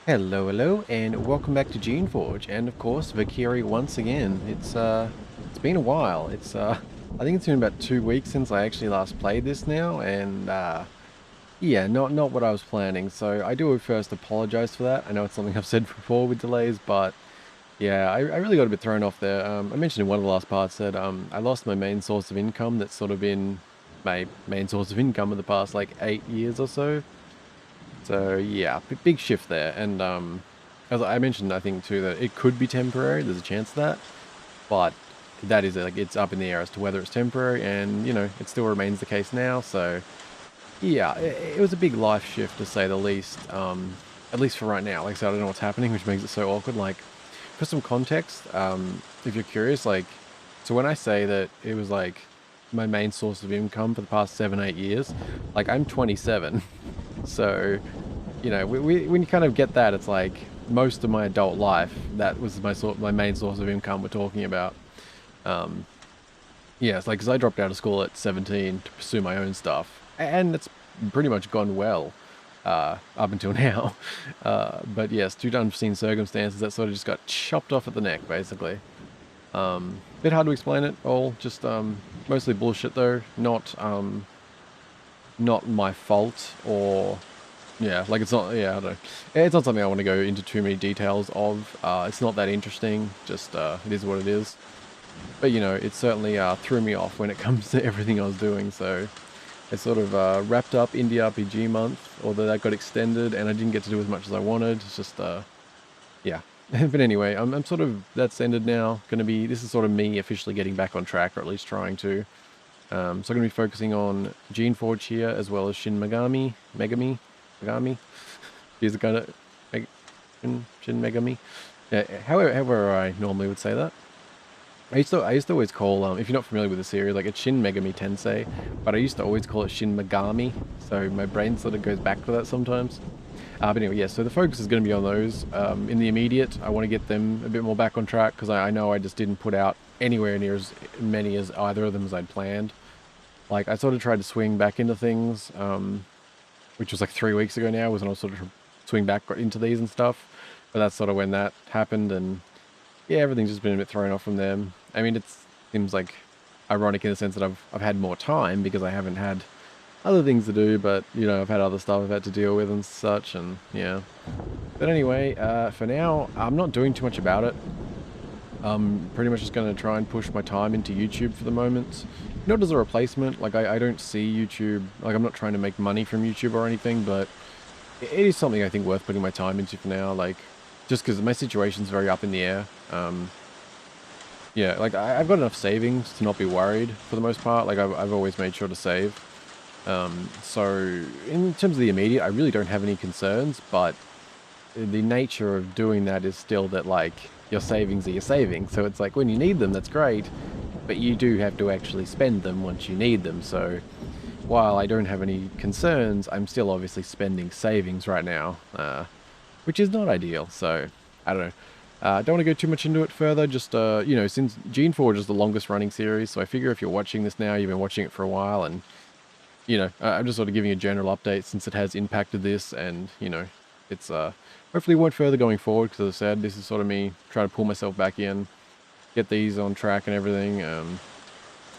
Hello, and welcome back to Geneforge, and of course, Valkyrie once again. It's been a while. I think it's been about 2 weeks since I actually last played this now, and yeah, not what I was planning. So I do first apologize for that. I know it's something I've said before with delays, but yeah, I really got a bit thrown off there. I mentioned in one of the last parts that I lost my main source of income. That's sort of been my main source of income in the past like 8 years or so. So yeah, big shift there. And as I mentioned, I think too that it could be temporary. There's a chance of that, but that is like it's up in the air as to whether it's temporary, and it still remains the case now. So yeah, it was a big life shift to say the least. At least for right now. Like I said, I don't know what's happening, which makes it so awkward. Like for some context, if you're curious, like so when I say that it was like my main source of income for the past 7, 8 years, like I'm 27. So, when you kind of get that, it's like most of my adult life, that was my main source of income we're talking about. Um, yeah, it's like, because I dropped out of school at 17 to pursue my own stuff, and it's pretty much gone well up until now. But yes, due to unforeseen circumstances, that sort of just got chopped off at the neck, basically. Bit hard to explain it all, just mostly bullshit though, not my fault or yeah, like it's not, yeah, I don't know. It's not something I want to go into too many details of. It's not that interesting, just it is what it is. But it certainly threw me off when it comes to everything I was doing, so it sort of wrapped up Indie RPG month, although that got extended and I didn't get to do as much as I wanted. It's just yeah. But anyway, I'm sort of, that's ended now. This is sort of me officially getting back on track, or at least trying to. So I'm going to be focusing on Geneforge here, as well as Megami. He's the kind of Shin Megami. Yeah, however I normally would say that. I used to always call if you're not familiar with the series, like it's Shin Megami Tensei, but I used to always call it Shin Megami. So my brain sort of goes back to that sometimes. But anyway, yeah. So the focus is going to be on those. In the immediate, I want to get them a bit more back on track because I know I just didn't put out anywhere near as many as either of them as I'd planned. Like I sort of tried to swing back into things, which was like 3 weeks ago now, was when I was sort of swing back into these and stuff. But that's sort of when that happened, and yeah, everything's just been a bit thrown off from them. I mean, it seems like ironic in the sense that I've had more time because I haven't had other things to do, but I've had other stuff I've had to deal with and such, and yeah. But anyway, for now, I'm not doing too much about it. I'm pretty much just going to try and push my time into YouTube for the moment. Not as a replacement, like I don't see YouTube, like I'm not trying to make money from YouTube or anything, but it is something I think worth putting my time into for now, like, just because my situation's very up in the air. Yeah, like I've got enough savings to not be worried for the most part, like I've always made sure to save. So in terms of the immediate, I really don't have any concerns, but the nature of doing that is still that like your savings are your savings. So it's like when you need them, that's great, but you do have to actually spend them once you need them. So while I don't have any concerns, I'm still obviously spending savings right now, which is not ideal. So I don't know. Don't want to go too much into it further. Just since Geneforge is the longest running series, so I figure if you're watching this now, you've been watching it for a while, and I'm just sort of giving a general update since it has impacted this, and it's hopefully won't further going forward, because as I said, this is sort of me trying to pull myself back in, get these on track and everything,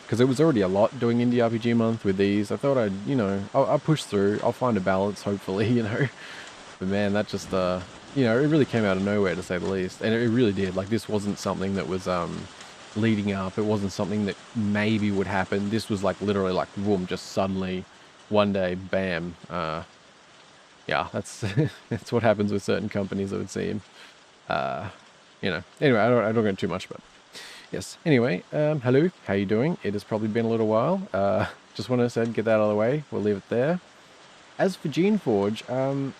because it was already a lot doing Indie RPG month with these. I thought I'll push through, I'll find a balance, hopefully, but man, that just it really came out of nowhere, to say the least, and it really did. Like, this wasn't something that was leading up. It wasn't something that maybe would happen. This was like literally like boom, just suddenly one day, bam. Yeah, that's that's what happens with certain companies, it would seem. Uh, Anyway, I don't go too much, but yes. Anyway, hello, how you doing? It has probably been a little while. Just want to say, get that out of the way. We'll leave it there. As for Geneforge,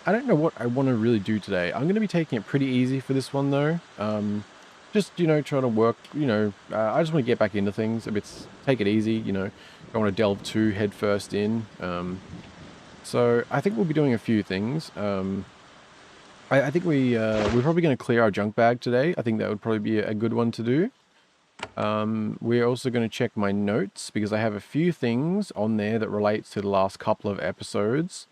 I don't know what I want to really do today. I'm going to be taking it pretty easy for this one, though. Just, trying to work, I just want to get back into things a bit, take it easy, don't want to delve too head first in. So I think we'll be doing a few things. I think we're probably going to clear our junk bag today. I think that would probably be a good one to do. We're also going to check my notes, because I have a few things on there that relates to the last couple of episodes.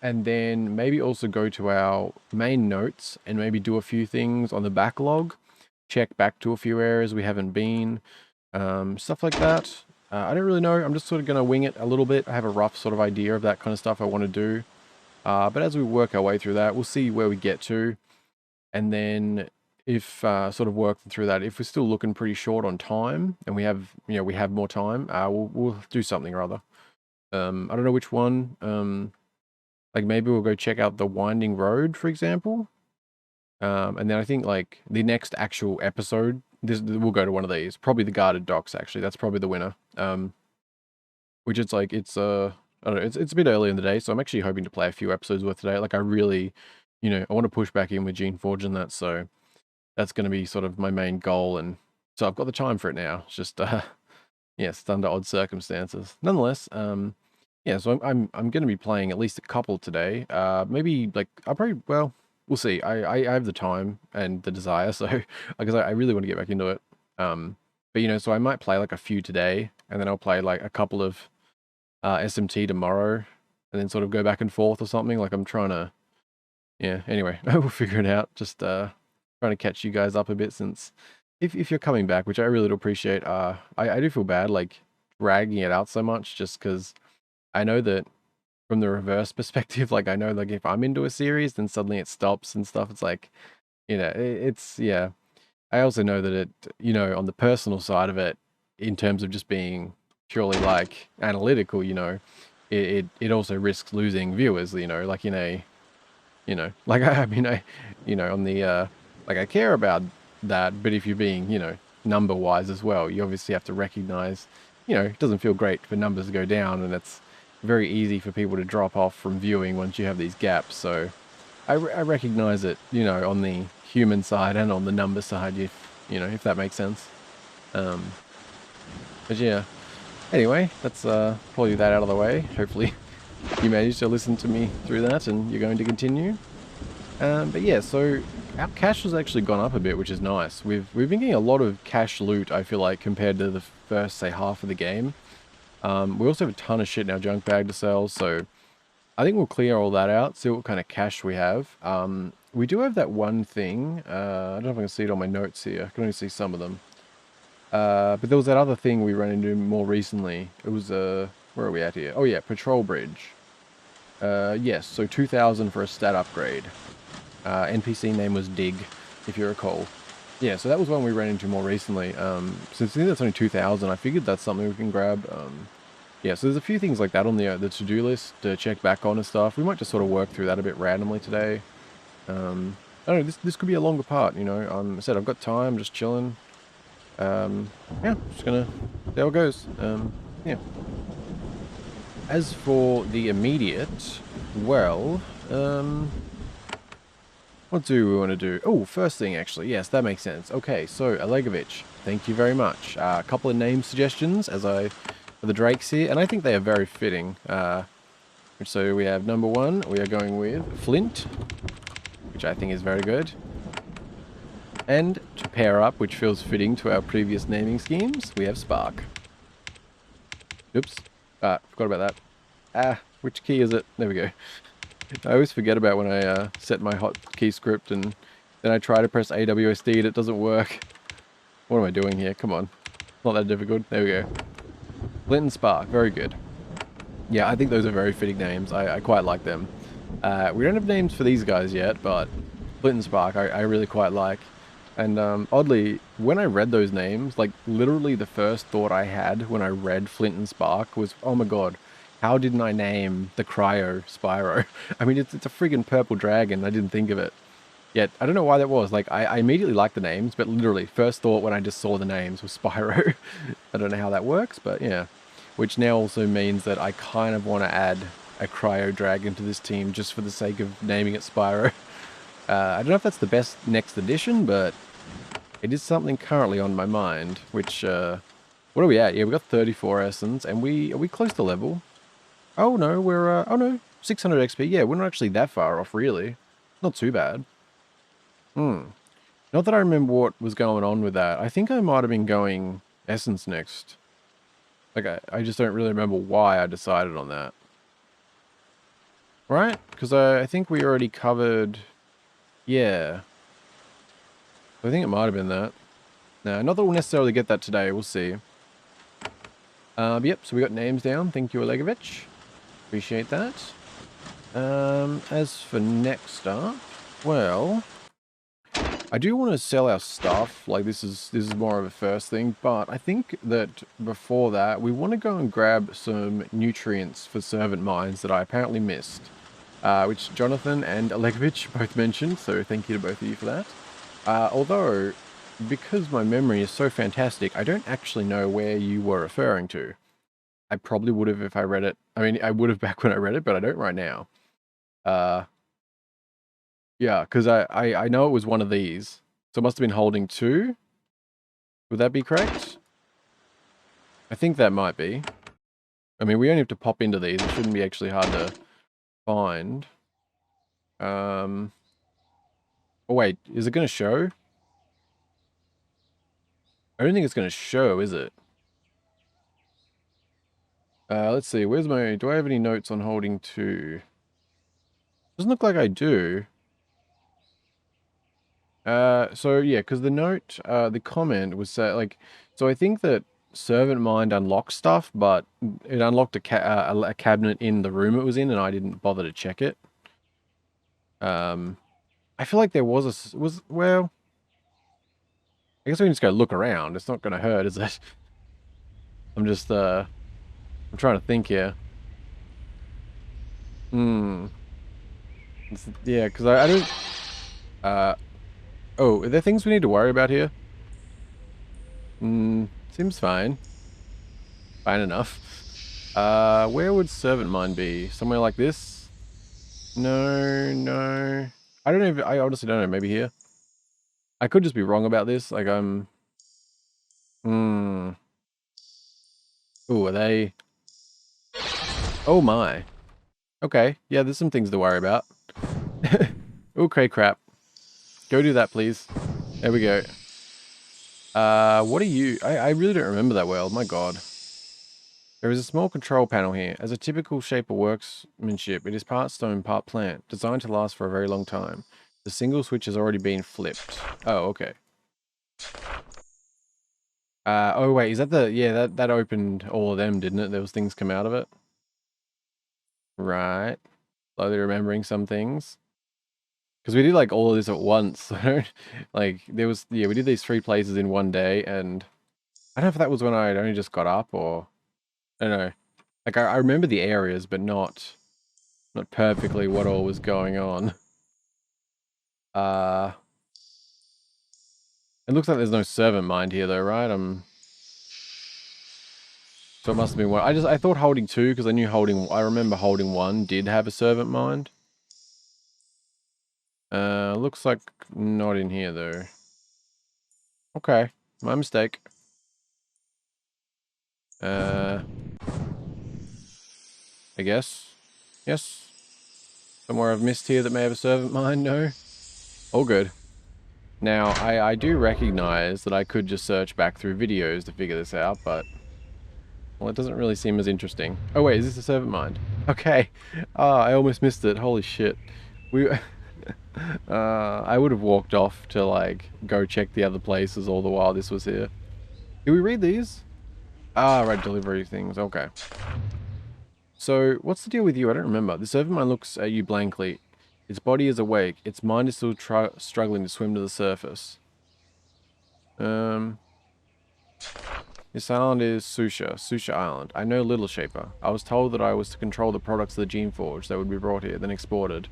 and then maybe also go to our main notes and maybe do a few things on the backlog, check back to a few areas we haven't been, stuff like that. I don't really know. I'm just sort of going to wing it a little bit. I have a rough sort of idea of that kind of stuff I want to do. But as we work our way through that, we'll see where we get to. And then if sort of working through that, if we're still looking pretty short on time and we have, we have more time, we'll do something or other. I don't know which one. Like maybe we'll go check out the Winding Road, for example. And then I think like the next actual episode, we'll go to one of these. Probably the Guarded Docks, actually. That's probably the winner. Which it's like, I don't know, it's a bit early in the day, so I'm actually hoping to play a few episodes worth today. Like I really, I want to push back in with Geneforge and that, so that's going to be sort of my main goal. And so I've got the time for it now. It's just, yes, it's under odd circumstances. Nonetheless, yeah, so I'm going to be playing at least a couple today. Maybe like I'll probably, well, we'll see. I have the time and the desire, so because I really want to get back into it. But so I might play like a few today, and then I'll play like a couple of SMT tomorrow, and then sort of go back and forth or something. Like I'm trying to, yeah. Anyway, we'll figure it out. Just trying to catch you guys up a bit, since if you're coming back, which I really do appreciate. I do feel bad like dragging it out so much, just because I know that from the reverse perspective, like I know like if I'm into a series, then suddenly it stops and stuff. It's like, it's yeah. I also know that it, on the personal side of it, in terms of just being purely like analytical, it also risks losing viewers, like in a, like I mean, on the, like I care about that, but if you're being, number wise as well, you obviously have to recognize, it doesn't feel great for numbers to go down, and it's very easy for people to drop off from viewing once you have these gaps. So I recognize it, on the human side and on the number side, if that makes sense. But yeah, anyway, that's probably that out of the way. Hopefully you managed to listen to me through that and you're going to continue. But yeah, so our cash has actually gone up a bit, which is nice. We've been getting a lot of cash loot, I feel like, compared to the first, say, half of the game. We also have a ton of shit in our junk bag to sell, so I think we'll clear all that out, see what kind of cash we have. We do have that one thing. I don't know if I can see it on my notes here. I can only see some of them. But there was that other thing we ran into more recently. It was, where are we at here? Oh yeah, Patrol Bridge. Yes, so 2,000 for a stat upgrade. NPC name was Dig, if you recall. Yeah, so that was one we ran into more recently. Since I think that's only 2,000, I figured that's something we can grab. Yeah, so there's a few things like that on the to-do list to check back on and stuff. We might just sort of work through that a bit randomly today. I don't know, this could be a longer part, I said I've got time, just chilling. Yeah, just gonna see how it goes. Yeah. As for the immediate, well, what do we want to do? Oh, first thing, actually. Yes, that makes sense. Okay, so, Alegovich, thank you very much. A couple of name suggestions for the Drakes here, and I think they are very fitting. So we have number one, we are going with Flint, which I think is very good. And to pair up, which feels fitting to our previous naming schemes, we have Spark. Oops. Forgot about that. Which key is it? There we go. I always forget about when I set my hotkey script and then I try to press AWSD and it doesn't work. What am I doing here? Come on. Not that difficult. There we go. Flint and Spark. Very good. Yeah, I think those are very fitting names. I quite like them. We don't have names for these guys yet, but Flint and Spark I really quite like. And oddly, when I read those names, like literally the first thought I had when I read Flint and Spark was, oh my god, how didn't I name the Cryo Spyro? I mean, it's a friggin' purple dragon. I didn't think of it. Yet, I don't know why that was. Like, I immediately liked the names, but literally, first thought when I just saw the names was Spyro. I don't know how that works, but yeah. Which now also means that I kind of want to add a Cryo Dragon to this team just for the sake of naming it Spyro. I don't know if that's the best next addition, but it is something currently on my mind, which, what are we at? Yeah, we got 34 essence, and are we close to level? Oh no, we're, oh no, 600 XP. Yeah, we're not actually that far off, really. Not too bad. Not that I remember what was going on with that. I think I might have been going essence next. Like, I just don't really remember why I decided on that. Right? Because I think we already covered... Yeah. I think it might have been that. No, not that we'll necessarily get that today. We'll see. Yep, so we got names down. Thank you, Olegovich. Appreciate that. As for next up, well, I do want to sell our stuff. Like this is more of a first thing, but I think that before that, we want to go and grab some nutrients for servant mines that I apparently missed, which Jonathan and Olegovich both mentioned. So thank you to both of you for that. Although, because my memory is so fantastic, I don't actually know where you were referring to. I probably would have if I read it. I mean, I would have back when I read it, but I don't right now. Yeah, because I know it was one of these. So it must have been holding 2. Would that be correct? I think that might be. I mean, we only have to pop into these. It shouldn't be actually hard to find. Oh wait, is it going to show? I don't think it's going to show, is it? Let's see. Where's my... Do I have any notes on holding 2? Doesn't look like I do. So yeah, because the note, the comment was like, so I think that Servant Mind unlocked stuff, but it unlocked a cabinet in the room it was in, and I didn't bother to check it. I feel like there was well, I guess we can just go look around. It's not going to hurt, is it? I'm just, I'm trying to think here. Yeah, because I don't, oh, are there things we need to worry about here? Seems fine. Fine enough. Where would Servant Mine be? Somewhere like this? No, no. I don't know if, I honestly don't know, maybe here? I could just be wrong about this, like I'm... Ooh, are they... Oh my. Okay, yeah, there's some things to worry about. Okay, crap. Go do that, please. There we go. What are you... I really don't remember that well, my god. There is a small control panel here. As a typical shape of workmanship, it is part stone, part plant, designed to last for a very long time. The single switch has already been flipped. Oh, okay. Oh wait, is that the... Yeah, that opened all of them, didn't it? There was things come out of it. Right. Slowly remembering some things. Because we did like all of this at once. So like there was... Yeah, we did these 3 places in one day, and I don't know if that was when I had only just got up or... I don't know. Like I remember the areas, but not perfectly what all was going on. It looks like there's no servant mind here though, right? So it must have been one. I thought holding 2 because I remember holding 1 did have a servant mind. Looks like not in here though. Okay, my mistake. I guess. Yes. Somewhere I've missed here that may have a servant mind, no? All good. Now, I do recognize that I could just search back through videos to figure this out, but... Well, it doesn't really seem as interesting. Oh wait, is this a servant mind? Okay. I almost missed it. Holy shit. We... I would have walked off to, like, go check the other places all the while this was here. Did we read these? Ah, right, delivery things. Okay. So, what's the deal with you? I don't remember. The servant mind looks at you blankly. Its body is awake. Its mind is still struggling to swim to the surface. This island is Sucia Island. I know Little Shaper. I was told that I was to control the products of the Geneforge that would be brought here, then exported.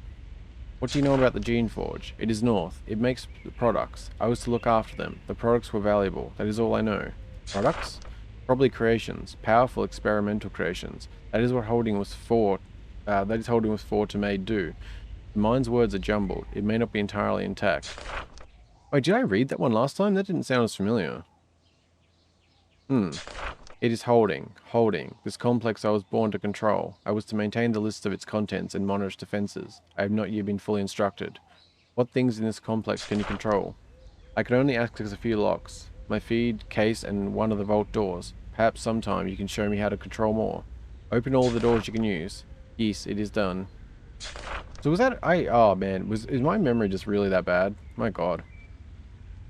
What do you know about the Geneforge? It is north. It makes products. I was to look after them. The products were valuable. That is all I know. Products? Probably creations. Powerful experimental creations. That is what holding was for. That is holding was for to made do. The mind's words are jumbled. It may not be entirely intact. Wait, did I read that one last time? That didn't sound as familiar. It is holding. This complex I was born to control. I was to maintain the list of its contents and monitor its defenses. I have not yet been fully instructed. What things in this complex can you control? I can only access a few locks. My feed, case, and one of the vault doors. Perhaps sometime you can show me how to control more. Open all the doors you can use. Yes, it is done. So was that oh man, is my memory just really that bad? My god.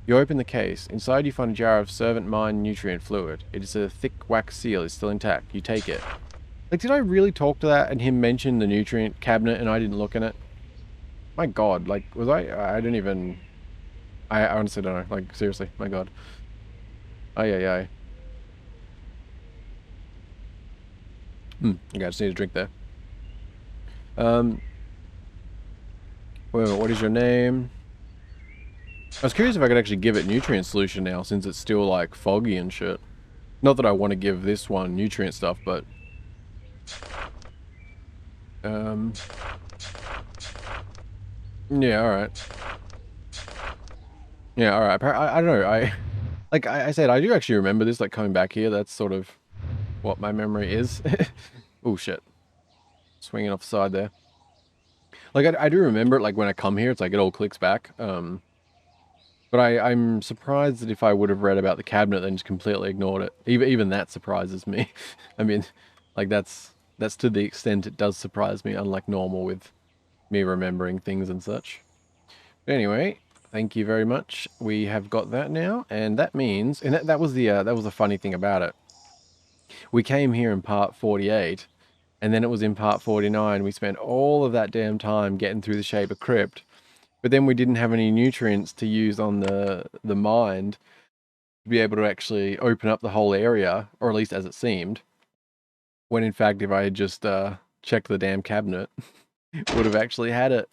You open the case. Inside you find a jar of servant mine nutrient fluid. It is a thick wax seal. It's still intact. You take it. Like, did I really talk to that and him mention the nutrient cabinet and I didn't look in it? My god, like, was I don't even... I honestly don't know. Like, seriously, my god. Ay, ay, ay. Okay, I just need a drink there. Wait, what is your name? I was curious if I could actually give it nutrient solution now, since it's still, like, foggy and shit. Not that I want to give this one nutrient stuff, but... Yeah, alright. Yeah, alright. I don't know, like I said, I do actually remember this, like, coming back here. That's sort of what my memory is. Oh, shit. Swinging off the side there. Like, I do remember it, like, when I come here, it's like, it all clicks back. But I'm surprised that if I would have read about the cabinet and just completely ignored it. Even that surprises me. I mean, like, that's to the extent it does surprise me, unlike normal with me remembering things and such. But anyway, thank you very much. We have got that now, and that means, and that was the funny thing about it. We came here in part 48, and then it was in part 49. We spent all of that damn time getting through the Shaper Crypt, but then we didn't have any nutrients to use on the mind to be able to actually open up the whole area, or at least as it seemed. When in fact, if I had just checked the damn cabinet, would have actually had it,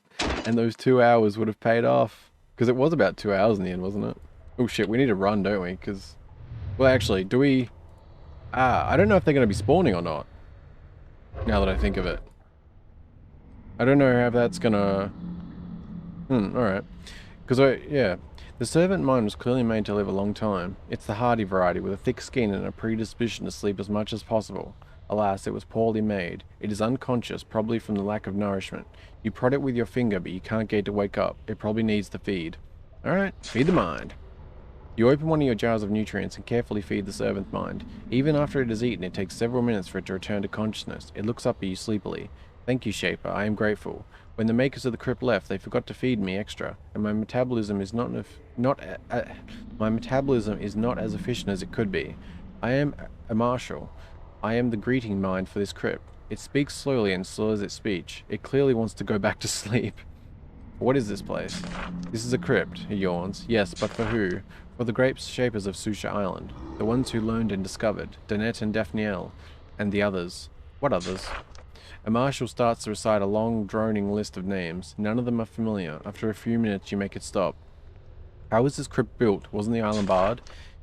and those 2 hours would have paid off. Because it was about 2 hours in the end, wasn't it? Oh shit, we need to run, don't we? Because, well, actually, do we... I don't know if they're going to be spawning or not. Now that I think of it. I don't know how that's going to... alright. Because, yeah. The servant mine was clearly made to live a long time. It's the hardy variety, with a thick skin and a predisposition to sleep as much as possible. Alas, it was poorly made. It is unconscious, probably from the lack of nourishment. You prod it with your finger, but you can't get it to wake up. It probably needs to feed. Alright, feed the mind. You open one of your jars of nutrients and carefully feed the servant mind. Even after it is eaten, it takes several minutes for it to return to consciousness. It looks up at you sleepily. Thank you, Shaper. I am grateful. When the makers of the crypt left, they forgot to feed me extra, and my metabolism is not as efficient as it could be. I am a marshal. I am the greeting mind for this crypt. It speaks slowly and slurs its speech. It clearly wants to go back to sleep. What is this place? This is a crypt, he yawns. Yes, but for who? For the great shapers of Sucia Island. The ones who learned and discovered. Danette and Daphniel. And the others. What others? A marshal starts to recite a long, droning list of names. None of them are familiar. After a few minutes, you make it stop. How was this crypt built? Wasn't the island barred?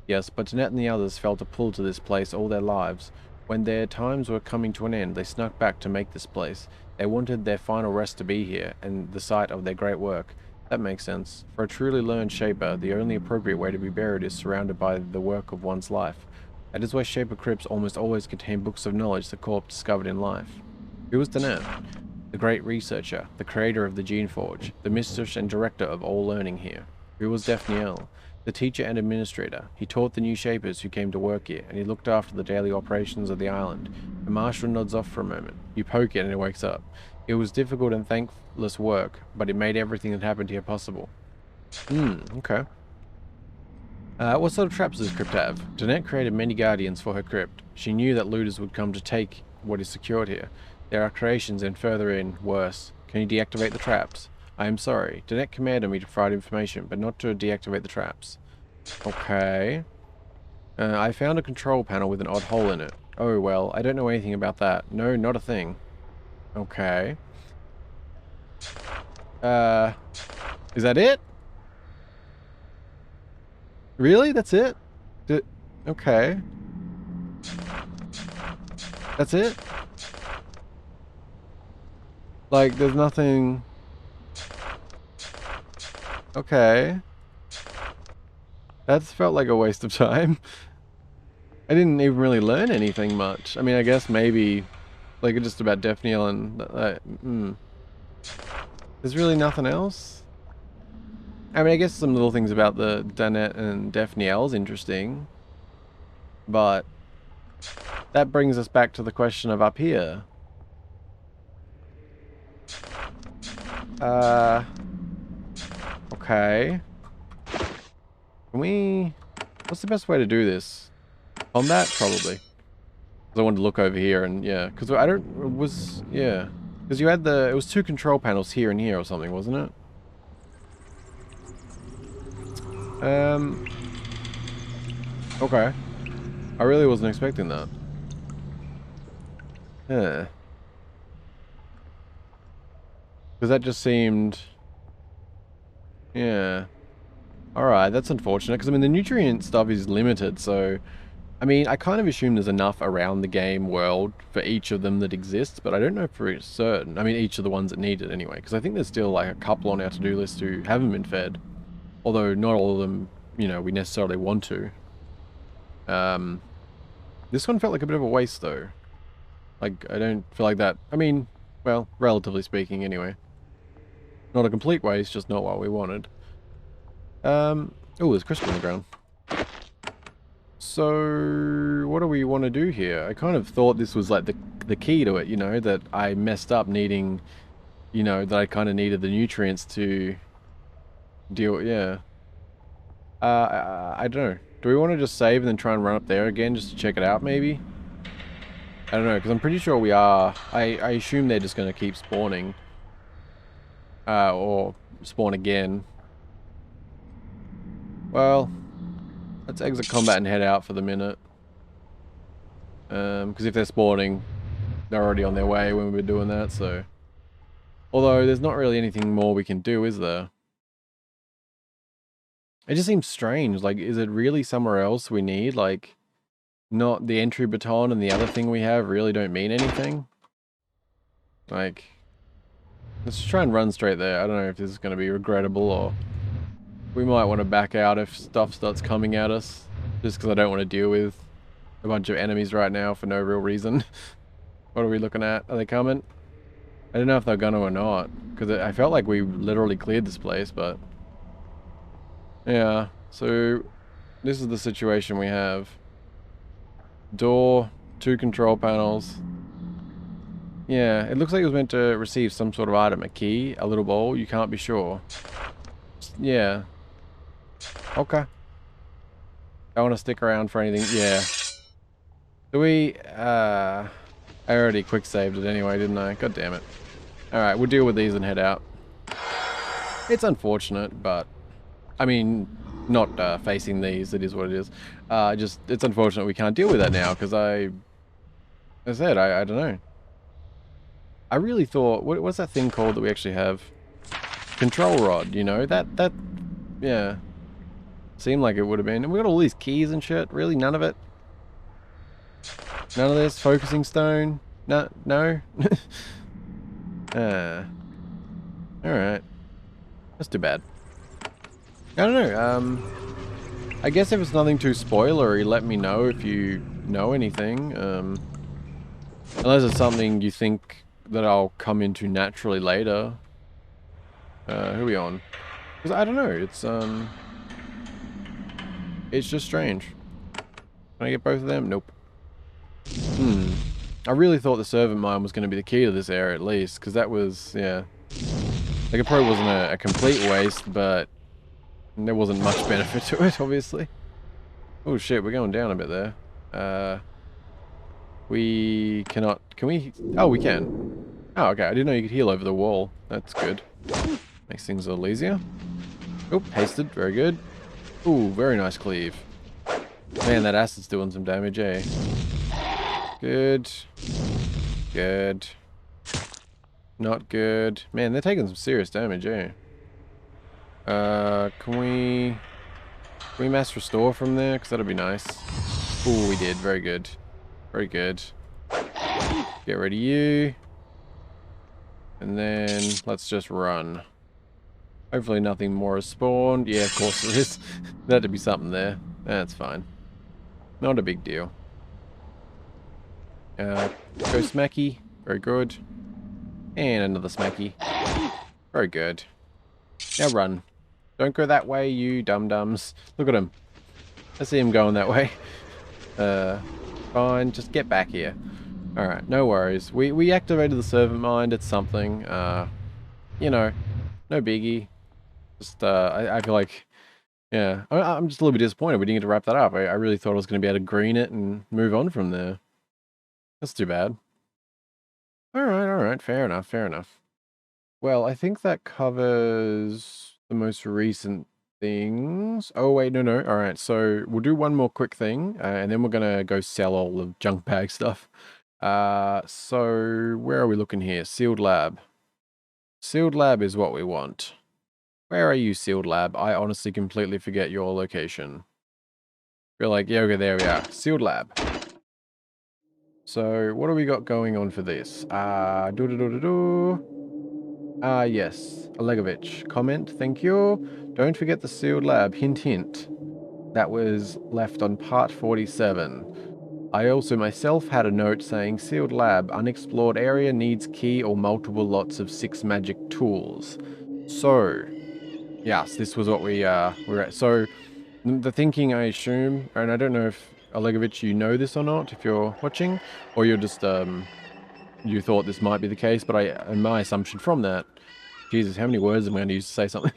Yes, but Danette and the others felt a pull to this place all their lives. When their times were coming to an end, they snuck back to make this place. They wanted their final rest to be here, and the site of their great work. That makes sense. For a truly learned Shaper, the only appropriate way to be buried is surrounded by the work of one's life. That is why Shaper crypts almost always contain books of knowledge the corp discovered in life. Who was Danette? The great researcher, the creator of the Geneforge, the mistress and director of all learning here. Who was Daphniel? The teacher and administrator. He taught the new Shapers who came to work here, and he looked after the daily operations of the island. The marshal nods off for a moment. You poke it and it wakes up. It was difficult and thankless work, but it made everything that happened here possible. Okay. What sort of traps does this crypt have? Danette created many guardians for her crypt. She knew that looters would come to take what is secured here. There are creations and further in, worse. Can you deactivate the traps? I am sorry. Danette commanded me to provide information, but not to deactivate the traps. Okay. I found a control panel with an odd hole in it. Oh, well, I don't know anything about that. No, not a thing. Okay. Is that it? Really? That's it? Okay. That's it? Like, there's nothing... Okay. That's felt like a waste of time. I didn't even really learn anything much. I mean, I guess maybe, like, just about Daphniel and... There's really nothing else? I mean, I guess some little things about the Danette and Daphniel's interesting. But... that brings us back to the question of up here. Okay. Can we... What's the best way to do this? Combat? Probably. Because I wanted to look over here and, yeah. Because I don't... It was... Yeah. Because you had the... It was 2 control panels here and here or something, wasn't it? Okay. I really wasn't expecting that. Yeah. Because that just seemed... Yeah. Alright, that's unfortunate. Because, I mean, the nutrient stuff is limited, so... I mean, I kind of assume there's enough around the game world for each of them that exists, but I don't know for certain. I mean, each of the ones that need it anyway, because I think there's still like a couple on our to-do list who haven't been fed. Although not all of them, you know, we necessarily want to. This one felt like a bit of a waste though. Like, I don't feel like that. I mean, well, relatively speaking anyway. Not a complete waste, just not what we wanted. Oh, there's crystal on the ground. So, what do we want to do here? I kind of thought this was like the key to it, you know, that I messed up needing, you know, that I kind of needed the nutrients to deal with, yeah. I don't know. Do we want to just save and then try and run up there again just to check it out, maybe? I don't know, because I'm pretty sure we are. I assume they're just going to keep spawning. Or spawn again. Well... Let's exit combat and head out for the minute. Because if they're spawning, they're already on their way when we were doing that, so... Although, there's not really anything more we can do, is there? It just seems strange. Like, is it really somewhere else we need? Like, not the entry baton and the other thing we have really don't mean anything? Like... Let's try and run straight there. I don't know if this is going to be regrettable or... We might want to back out if stuff starts coming at us. Just because I don't want to deal with a bunch of enemies right now for no real reason. What are we looking at? Are they coming? I don't know if they're gonna or not. Because I felt like we literally cleared this place, but... Yeah, so... This is the situation we have. Door, 2 control panels. Yeah, it looks like it was meant to receive some sort of item. A key, a little bowl, you can't be sure. Yeah. Okay. I want to stick around for anything. Yeah. Do we... I already quick saved it anyway, didn't I? God damn it. Alright, we'll deal with these and head out. It's unfortunate, but... I mean, not facing these, it is what it is. Just, it's unfortunate we can't deal with that now, because I said, I don't know. I really thought... What's that thing called that we actually have? Control rod, you know? That... Yeah. Seemed like it would have been. And we got all these keys and shit. Really? None of it? None of this? Focusing stone? No? No? Alright. That's too bad. I don't know. I guess if it's nothing too spoilery, let me know if you know anything. Unless it's something you think that I'll come into naturally later. Who are we on? Because I don't know, it's just strange. Can I get both of them? Nope. I really thought the servant mine was going to be the key to this area at least, because that was, yeah. Like, it probably wasn't a complete waste, but there wasn't much benefit to it, obviously. Oh shit, we're going down a bit there. We cannot, can we? Oh, we can. Oh, okay, I didn't know you could heal over the wall. That's good. Makes things a little easier. Oh, hasted, very good. Ooh, very nice cleave. Man, that acid's doing some damage, eh? Good. Good. Not good. Man, they're taking some serious damage, eh? Can we mass restore from there? Because that'd be nice. Ooh, we did. Very good. Very good. Get rid of you. And then let's just run. Hopefully nothing more has spawned. Yeah, of course there is. There had to be something there. That's fine. Not a big deal. Go smacky. Very good. And another smacky. Very good. Now run. Don't go that way, you dum-dums. Look at him. I see him going that way. Fine, just get back here. Alright, no worries. We activated the servant mind. It's something. You know, No biggie. Just, I feel like, yeah, I'm just a little bit disappointed we didn't get to wrap that up. I really thought I was going to be able to green it and move on from there. That's too bad. All right, fair enough, fair enough. Well, I think that covers the most recent things. Oh, wait, no. All right, so we'll do one more quick thing, and then we're going to go sell all the junk bag stuff. So where are we looking here? Sealed lab. Sealed lab is what we want. Where are you, sealed lab? I honestly completely forget your location. We're like, yeah, okay, there we are. Sealed lab. So what do we got going on for this? Yes, Olegovich. Comment, thank you. Don't forget the sealed lab. Hint, hint. That was left on part 47. I also myself had a note saying sealed lab, unexplored area needs key or multiple lots of 6 magic tools. So, yes, this was what we were at. So, the thinking, I assume, and I don't know if Olegovich, you know this or not, if you're watching, or you're just you thought this might be the case, but and my assumption from that, Jesus, how many words am I going to use to say something?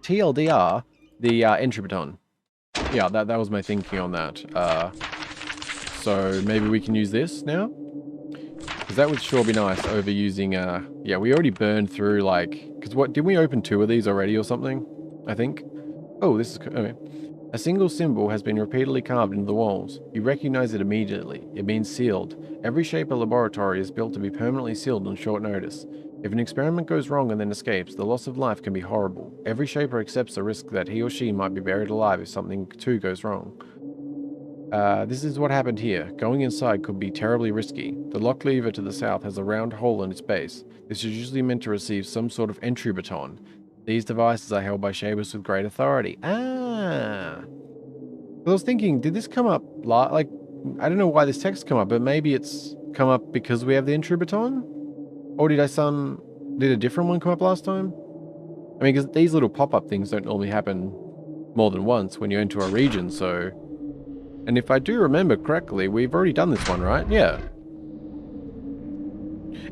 TLDR, the entry baton. Yeah, that was my thinking on that. So maybe we can use this now? Because that would sure be nice over using, yeah, we already burned through, like, because what, did we open 2 of these already or something? I think. Oh, this is, okay. A single symbol has been repeatedly carved into the walls. You recognize it immediately. It means sealed. Every shaper laboratory is built to be permanently sealed on short notice. If an experiment goes wrong and then escapes, the loss of life can be horrible. Every shaper accepts the risk that he or she might be buried alive if something too goes wrong. This is what happened here. Going inside could be terribly risky. The lock lever to the south has a round hole in its base. This is usually meant to receive some sort of entry baton. These devices are held by shapers with great authority. Ah! I was thinking, did this come up, like, I don't know why this text come up, but maybe it's come up because we have the entry baton? Or did did a different one come up last time? I mean, because these little pop-up things don't normally happen more than once when you enter a region, so... And if I do remember correctly, we've already done this one, right? Yeah.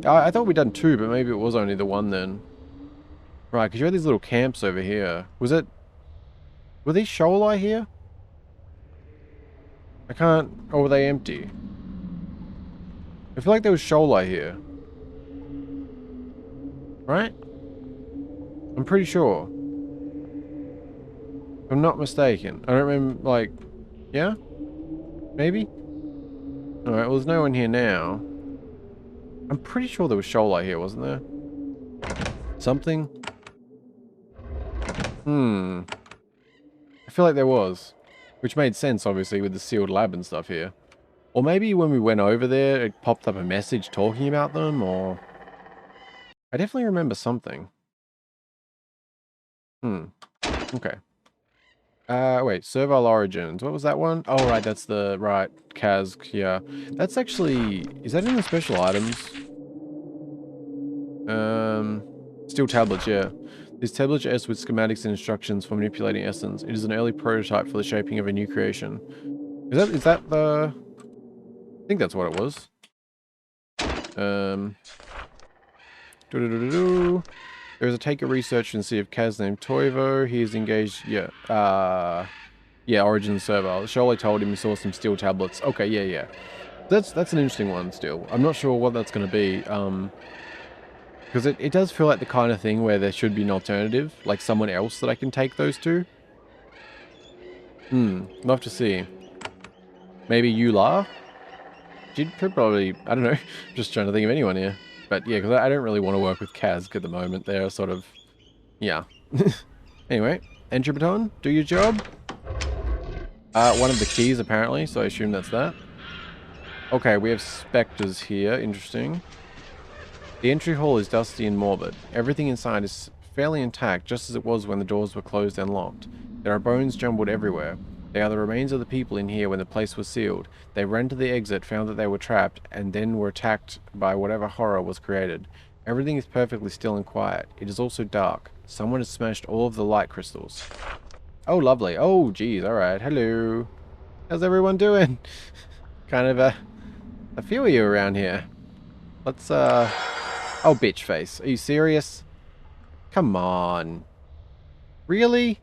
I thought we'd done 2, but maybe it was only the one then. Right, because you had these little camps over here. Were these shoalai here? I can't... Or were they empty? I feel like there was shoalai here. Right? I'm pretty sure. If I'm not mistaken. I don't remember, like... Yeah? Maybe? Alright, well there's no one here now. I'm pretty sure there was shoalai here, wasn't there? Something? I feel like there was. Which made sense, obviously, with the sealed lab and stuff here. Or maybe when we went over there, it popped up a message talking about them, or... I definitely remember something. Okay. Wait, Servile Origins. What was that one? Oh, right, that's the... Right, Kaz, yeah. That's actually... Is that in the special items? Steel tablets, yeah. This tablet is with schematics and instructions for manipulating essence. It is an early prototype for the shaping of a new creation. Is that the... I think that's what it was. There is a take a research and see if Kaz named Toivo. He is engaged. Yeah. Yeah. Origin server. Surely told him he saw some steel tablets. Okay. Yeah. Yeah. That's an interesting one. Still, I'm not sure what that's going to be. Because it does feel like the kind of thing where there should be an alternative, like someone else that I can take those to. Love to see. Maybe Yula? She'd probably, I don't know, just trying to think of anyone here. But yeah, because I don't really want to work with Kaz at the moment. They're sort of, yeah. Anyway, entry baton, do your job. One of the keys apparently, so I assume that's that. Okay, we have specters here, interesting. The entry hall is dusty and morbid. Everything inside is fairly intact, just as it was when the doors were closed and locked. There are bones jumbled everywhere. They are the remains of the people in here when the place was sealed. They ran to the exit, found that they were trapped, and then were attacked by whatever horror was created. Everything is perfectly still and quiet. It is also dark. Someone has smashed all of the light crystals. Oh, lovely. Oh, geez. Alright. Hello. How's everyone doing? Kind of a few of you around here. Let's, Oh, bitch face. Are you serious? Come on. Really?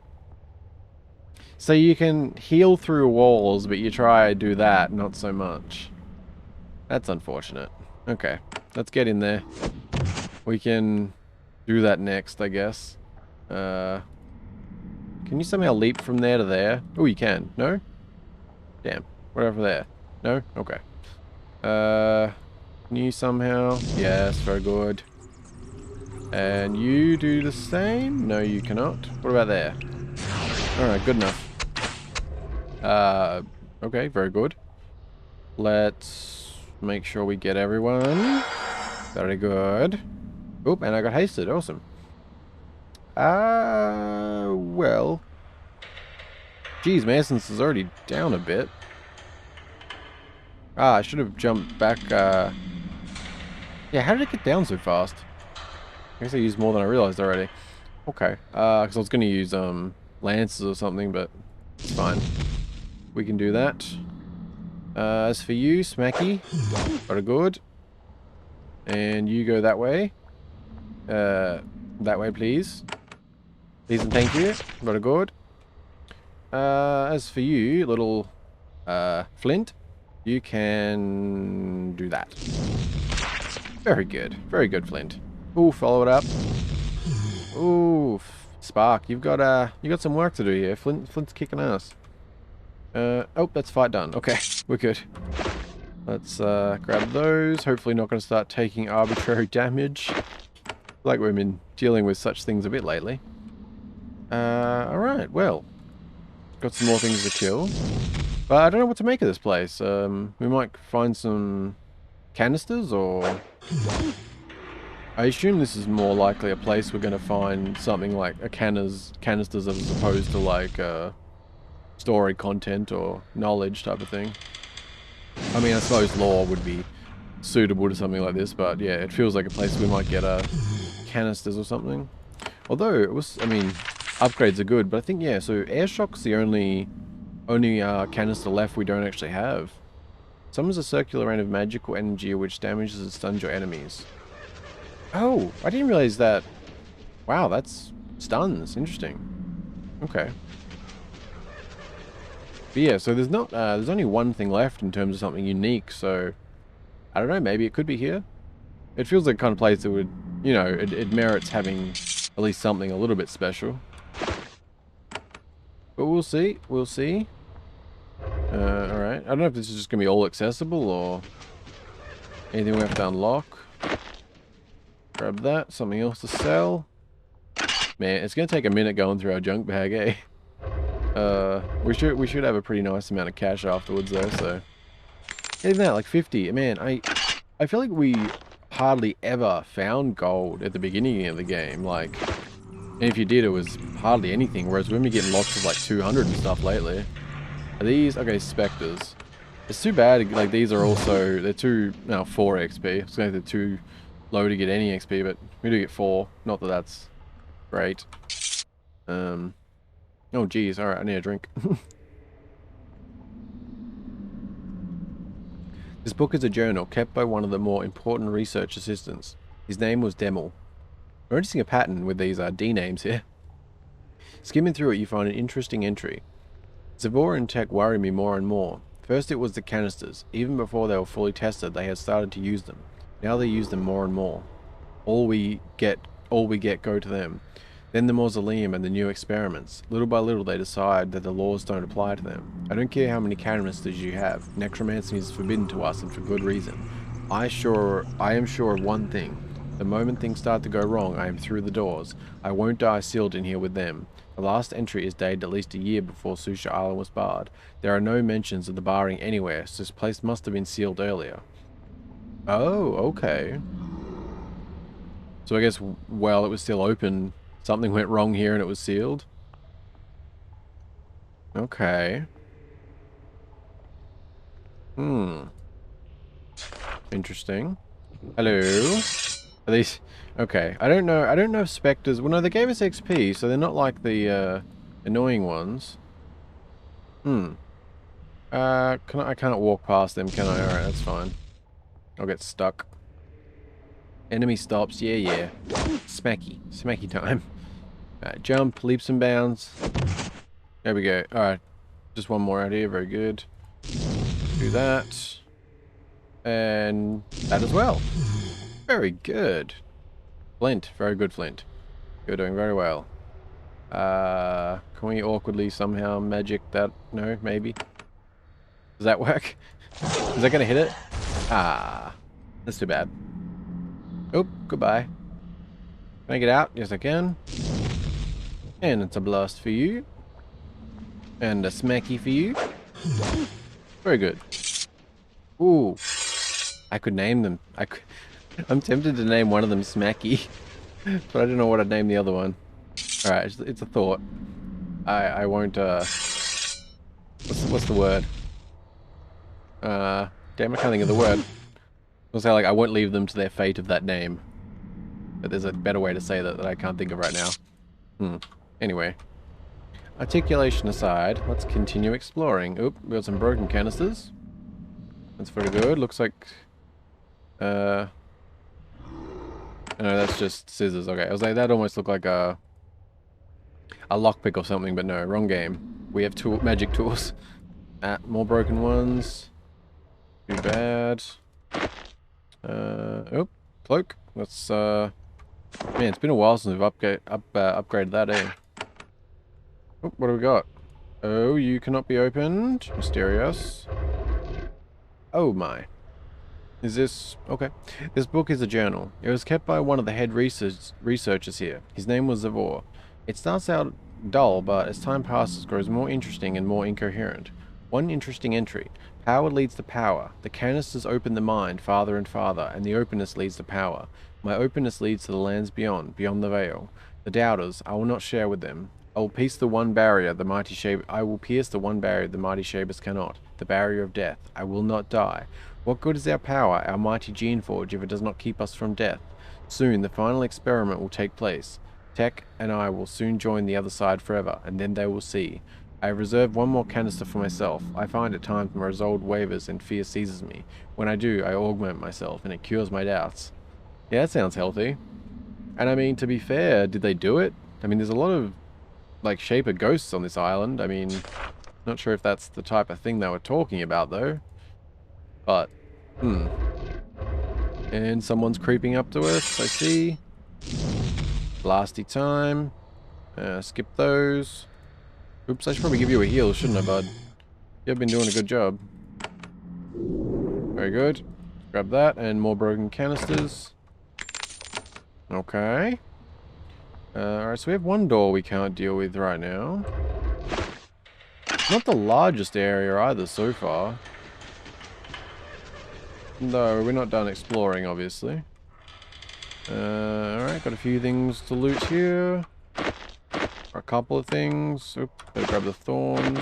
So you can heal through walls, but you try to do that, not so much. That's unfortunate. Okay, let's get in there. We can do that next, I guess. Can you somehow leap from there to there? Oh, you can. No? Damn. What over there? No? Okay. Can you somehow? Yes, very good. And you do the same? No, you cannot. What about there? Alright, good enough. Okay, very good. Let's make sure we get everyone. Very good. Oop, and I got hasted. Awesome. Well. Geez, Mason's is already down a bit. I should have jumped back, Yeah, how did it get down so fast? I guess I used more than I realized already. Okay. Because I was going to use, lances or something, but it's fine. We can do that. As for you, Smacky, very good. And you go that way. That way, please. Please and thank you. Very good. As for you, little Flint, you can do that. Very good. Very good, Flint. Ooh, follow it up. Ooh, Spark, you've got some work to do here. Flint's kicking ass. Oh, that's fight done. Okay, we're good. Let's grab those. Hopefully not going to start taking arbitrary damage. Like we've been dealing with such things a bit lately. Alright, well. Got some more things to kill. But I don't know what to make of this place. We might find some canisters, or... I assume this is more likely a place we're going to find something like a canisters as opposed to like story content or knowledge type of thing. I mean, I suppose lore would be suitable to something like this, but yeah, it feels like a place we might get canisters or something. Although it was, I mean, upgrades are good, but I think yeah. So air shock's the only canister left we don't actually have. Summons a circular rain of magical energy which damages and stuns your enemies. Oh, I didn't realize that. Wow, that's stuns. Interesting. Okay. But yeah, so there's not, there's only one thing left in terms of something unique, so I don't know, maybe it could be here. It feels like the kind of place that would, you know, it merits having at least something a little bit special. But we'll see, we'll see. Alright, I don't know if this is just going to be all accessible or anything we have to unlock. Grab that, something else to sell. Man, it's going to take a minute going through our junk bag, eh? We should have a pretty nice amount of cash afterwards though, so... Even that, like 50. Man, I feel like we hardly ever found gold at the beginning of the game, like... And if you did, it was hardly anything, whereas we've been getting lots of like 200 and stuff lately. Are these... Okay, Spectres. It's too bad, like these are also... They're 4 XP. I was going to say they're too low to get any XP, but we do get 4. Not that that's great. Oh geez, alright, I need a drink. This book is a journal kept by one of the more important research assistants. His name was Demel. We're noticing a pattern with these D names here. Skimming through it, you find an interesting entry. Zavor and Tech worry me more and more. First it was the canisters. Even before they were fully tested, they had started to use them. Now they use them more and more. All we get go to them. Then the mausoleum and the new experiments. Little by little they decide that the laws don't apply to them. I don't care how many canisters you have. Necromancy is forbidden to us, and for good reason. I am sure of one thing. The moment things start to go wrong, I am through the doors. I won't die sealed in here with them. The last entry is dated at least a year before Sucia Island was barred. There are no mentions of the barring anywhere, so this place must have been sealed earlier. Oh, okay. So I guess while it was still open, something went wrong here and it was sealed? Okay. Interesting. Hello? Are these... Okay, I don't know if Spectres... Well, no, they gave us XP, so they're not like the, annoying ones. I can't walk past them, can I? Alright, that's fine. I'll get stuck. Enemy stops. Yeah, yeah. Smacky. Smacky time. Alright, jump, leaps and bounds. There we go. Alright. Just one more out here. Very good. Do that. And that as well. Very good. Flint. Very good, Flint. You're doing very well. Can we awkwardly somehow magic that? No, maybe. Does that work? Is that gonna hit it? Ah. That's too bad. Oh, goodbye. Can I get out? Yes, I can. And it's a blast for you. And a smacky for you. Very good. Ooh. I could name them. I'm tempted to name one of them Smacky. But I don't know what I'd name the other one. Alright, it's a thought. I won't, what's the word? Damn, I can't think of the word. I'll say, like, I won't leave them to their fate of that name. But there's a better way to say that I can't think of right now. Anyway. Articulation aside, let's continue exploring. Oop, we got some broken canisters. That's very good. Looks like... No, that's just scissors. Okay, I was like, that almost looked like a lockpick or something, but no, wrong game. We have magic tools. More broken ones. Too bad. Oh, cloak. Let's, man, it's been a while since we've upgraded that, eh? Oh, what do we got? Oh, you cannot be opened. Mysterious. Oh my. Is this... okay. This book is a journal. It was kept by one of the head researchers here. His name was Zavor. It starts out dull, but as time passes, grows more interesting and more incoherent. One interesting entry. Power leads to power. The canisters open the mind farther and farther, and the openness leads to power. My openness leads to the lands beyond the veil. The doubters, I will not share with them. I will pierce the one barrier the mighty Shapers cannot. The barrier of death. I will not die. What good is our power, our mighty Geneforge, if it does not keep us from death? Soon the final experiment will take place. Tech and I will soon join the other side forever, and then they will see. I have reserved one more canister for myself. I find at times my resolve wavers and fear seizes me. When I do, I augment myself, and it cures my doubts. Yeah, that sounds healthy. And I mean, to be fair, did they do it? I mean, there's a lot of, like, Shaper ghosts on this island. I mean, not sure if that's the type of thing they were talking about, though. But, And someone's creeping up to us, I see. Blasty time. Skip those. Oops, I should probably give you a heal, shouldn't I, bud? You've been doing a good job. Very good. Grab that, and more broken canisters. Okay. Alright, so we have one door we can't deal with right now. Not the largest area either so far. No, we're not done exploring, obviously. Alright, got a few things to loot here. A couple of things. Oop, better grab the thorns.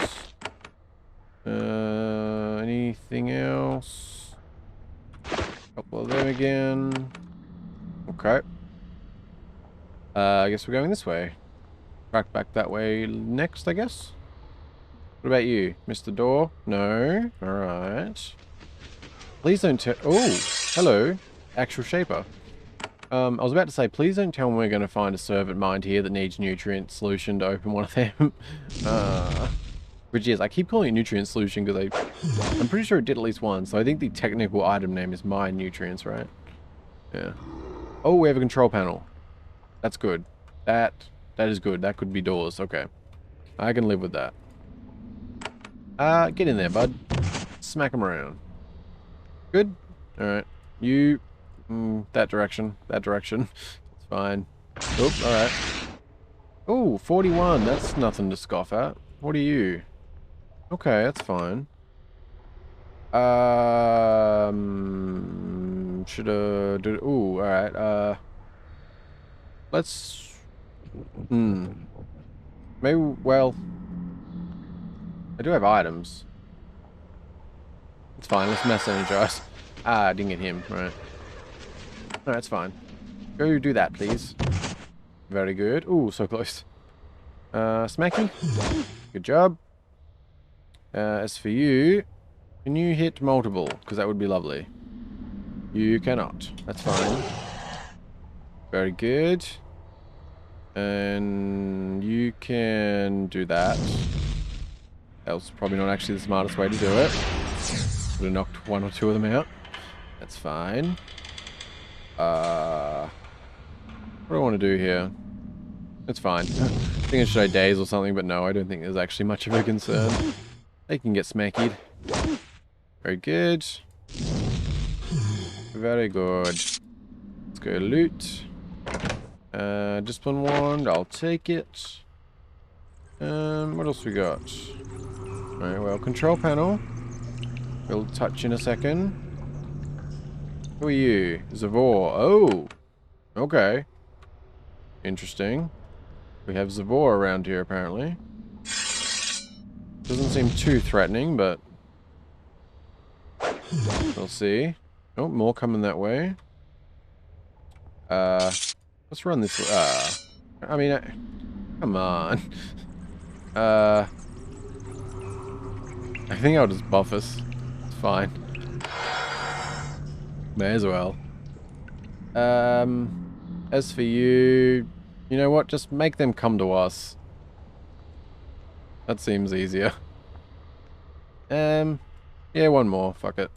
Anything else? A couple of them again. Okay. I guess we're going this way. Back that way next, I guess. What about you? Mr. Door? No. Alright. Please don't tell... oh! Hello. Actual Shaper. I was about to say, please don't tell me we're going to find a servant mind here that needs nutrient solution to open one of them. Which is, I keep calling it nutrient solution because I'm pretty sure it did at least once. So I think the technical item name is mine nutrients, right? Yeah. Oh, we have a control panel. That's good. That is good. That could be doors. Okay. I can live with that. Get in there, bud. Smack them around. Good. Alright. You... that direction. That direction. It's fine. Oop, alright. Ooh, 41. That's nothing to scoff at. What are you? Okay, that's fine. Should do... ooh, alright. Let's... maybe, well... I do have items. It's fine, let's mass energize. Ah, I didn't get him, right. No, that's fine. Go do that, please. Very good. Ooh, so close. Smacky. Good job. As for you, can you hit multiple? Because that would be lovely. You cannot. That's fine. Very good. And you can do that. That was probably not actually the smartest way to do it. Would have knocked one or two of them out. That's fine. What do I want to do here? It's fine. Thinking should I daze or something, but no, I don't think there's actually much of a concern. They can get smacked. Very good. Very good. Let's go loot. Discipline wand, I'll take it. What else we got? Alright, well, control panel. We'll touch in a second. Who are you? Zavor. Oh! Okay. Interesting. We have Zavor around here, apparently. Doesn't seem too threatening, but... we'll see. Oh, more coming that way. Let's run this way. I mean, come on. I think I'll just buff us. It's fine. May as well. As for you... you know what? Just make them come to us. That seems easier. Yeah, one more. Fuck it.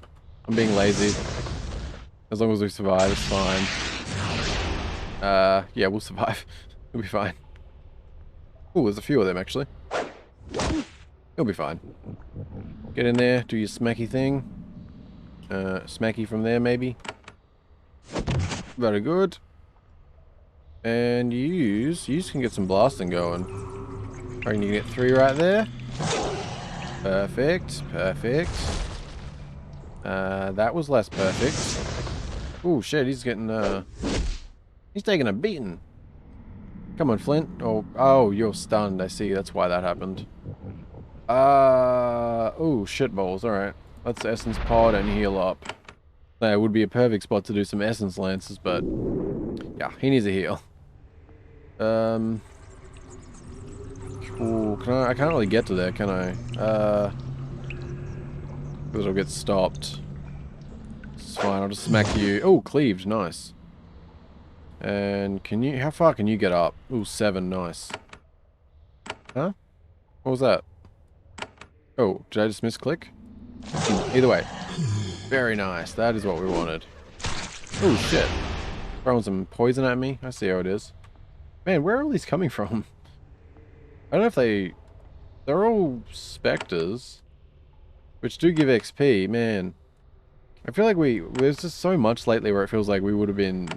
I'm being lazy. As long as we survive, it's fine. Yeah, we'll survive. We'll be fine. Oh, there's a few of them, actually. You'll be fine. Get in there, do your smacky thing. Smacky from there, maybe. Very good. And you can get some blasting going. I reckon you can get 3 right there. Perfect, perfect. That was less perfect. Oh shit, he's getting, he's taking a beating. Come on, Flint. Oh, you're stunned. I see. That's why that happened. Oh, shitballs. Alright. Let's Essence Pod and heal up. That would be a perfect spot to do some Essence Lances, but... yeah, he needs a heal. Ooh, I can't really get to there, can I? Because it'll get stopped. It's fine, I'll just smack you. Oh, cleaved. Nice. And can you... how far can you get up? Ooh, 7. Nice. Huh? What was that? Oh, did I just misclick? Either way. Very nice. That is what we wanted. Oh, shit. Throwing some poison at me. I see how it is. Man, where are all these coming from? I don't know if they... they're all specters. Which do give XP. Man. I feel like there's just so much lately where it feels like we would have been...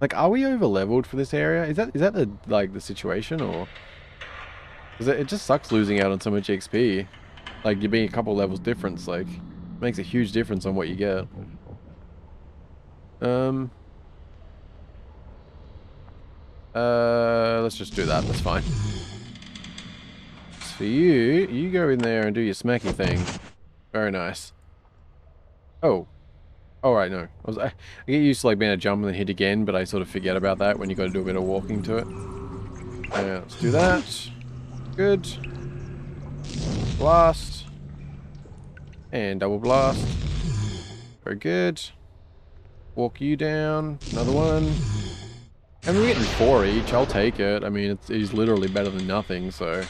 like, are we over leveled for this area? Is that the, like, the situation, or... because it just sucks losing out on so much XP. Like, you being a couple levels difference, like, makes a huge difference on what you get. Let's just do that, that's fine. As for you go in there and do your smacky thing. Very nice. Oh. Alright, no. I get used to, like, being able to jump and then hit again, but I sort of forget about that when you got to do a bit of walking to it. Let's do that. Good. Blast. And double blast. Very good. Walk you down. Another one. And we're getting 4 each. I'll take it. I mean, it's literally better than nothing, so...